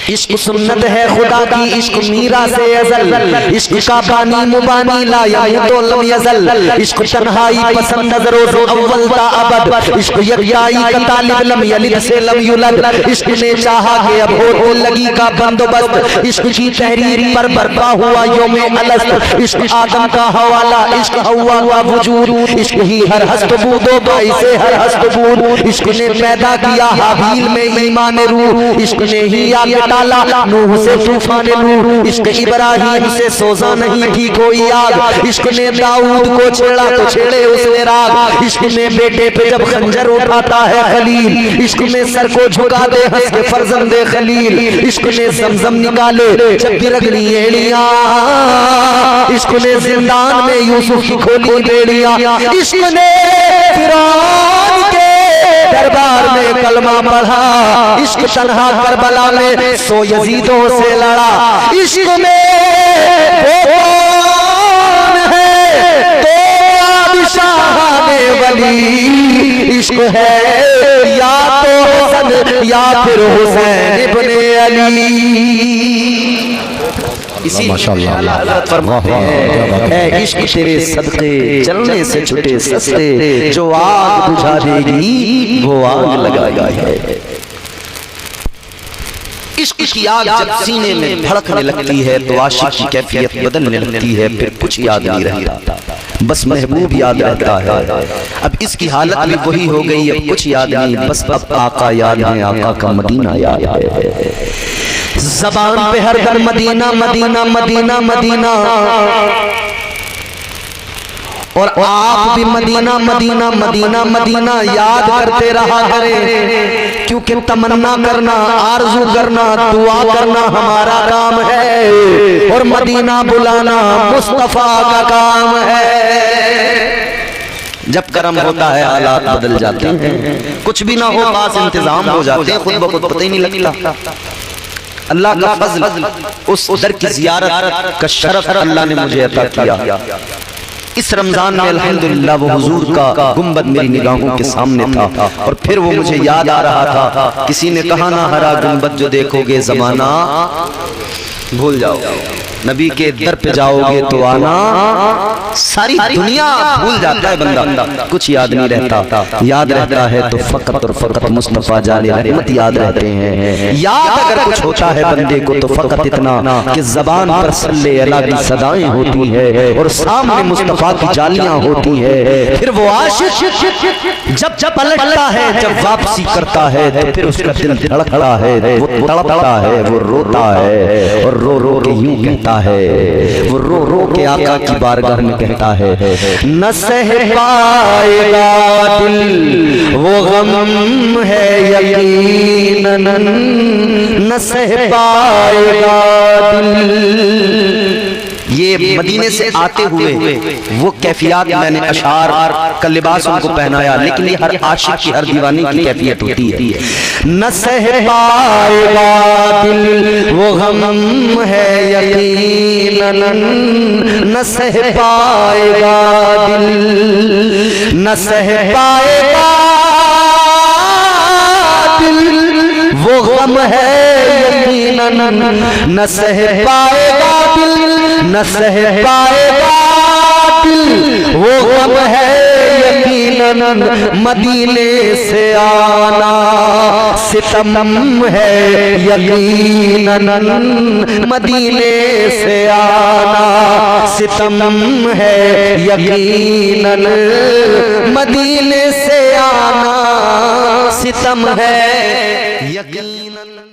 इश्क सुन्नत है खुदा की, इश्क मीरा से अज़ल, इश्क का बानी मुबानी ला यमूतो लम यज़ल, इश्क तन्हाई पसंद नज़रो अव्वल ता अबद, इश्क यकयाई का तालिब लम यलिद से लम युलद, इश्क ने चाहा कि अब हो लगी का बंदोबस्त, इश्क की तहरीर पर बरपा हुआ यौमे अलस्त, इश्क आदम का हवाला, इश्क हव्वा का वजूद, इश्क ही हर हस्त बूदो बाइसे हर हस्त बूद, इश्क ने पैदा किया हाबील में ईमान रूह, इश्क ने ही आगे डाला नूह से तूफान नूह, इश्क इब्राहिम से सोजा नहीं थी कोई आग, इश्क ने दाऊद को छेड़ा तो छेड़े उसने राग, इश्क ने बेटे पे जब खंजर उठाता है खलील, इश्क में सर को झुका दे हंस के फर्जंदे खलील, इश्क ने जमजम निकाले जब बिरगनी एड़ियां, इश्क ने जिंदान में यूसुफ की खोली बेड़ियां, इश्क ने फिरौन के दरबार में कलमा पढ़ा, इश्क तन्हा करबला में सो यजीदों से लड़ा, इश्क में वो कौन है तो आबिशाने वली, इश्क है या तो हसन या फिर हुसैन इब्ने अली। इसी है इश्क तेरे सदके चलने से छुटे सस्ते, जो आग बुझा देगी वो आग लगाएगा है। इश्क की आग जब सीने में भड़कने लगती है तो आशिक की कैफियत बदलने लगती है, फिर कुछ याद नहीं रहता। बस महबूब याद रहता है। अब इसकी हालत भी वही हो गई, अब कुछ याद नहीं, बस अब आका याद है, आका का मदीना याद है। ज़बान पे हर दर मदीना मदीना मदीना मदीना, और आप भी मदीना मदीना मदीना मदीना याद करते रहा करें, क्योंकि तमन्ना करना, आरज़ू करना, दुआ करना हमारा काम है, और मदीना बुलाना मुस्तफा का काम है। जब करम होता है हालात बदल जाते हैं, कुछ भी ना हो पास इंतजाम हो जाते हैं, खुद ब खुद पता ही नहीं लगता। अल्लाह का फज़ल, उस दर की ज़ियारत का शरफ अल्लाह ने मुझे अता किया। इस रमजान में अल्हम्दुलिल्लाह वो हुजूर का गुंबद मेरी निगाहों के सामने था, और फिर वो मुझे याद आ रहा था। किसी ने कहा ना, हरा गुंबद जो देखोगे जमाना भूल जाओगे, नबी के दर पे जाओगे तो आना, सारी दुनिया भूल जाता है बंदा, कुछ याद नहीं रहता। याद रहता है तो फकत और फकत मुस्तफा जाने रहमत याद रहते हैं। याद अगर कुछ होता है बंदे को तो फकत इतना कि ज़बान पर सल्ले अला की सदाएं होती है, और सामने मुस्तफा की जालियां होती है। फिर वो आशिक जब जब पलटता है, जब वापसी करता है, तो फिर उसका दिल धड़कता है, वो तड़पता है, वो रोता है, और रो रो के यूं कहता है, वो रो रो के आका की बारगाह में कहता है, न सह पाएगा दिल वो गम है यकीनन, न सह पाएगा दिल। ये मदीने से आते हुए वो कैफियत मैंने अशार का लिबास उनको पहनाया, लेकिन ये हर आशिक की, हर दीवाने की कैफियत होती है। न सह पाएगा दिल वो गम है यकीनन, न सह पाएगा दिल, न सह पाएगा दिल वो गम है यकीनन, न सह पाएगा दिल, न सह पाएगा दिल वो गम है यकीनन। मदीने से आना सितम है यकीनन, मदीने से आना सितम है यकीनन, मदीने से आना सितम है यकीनन।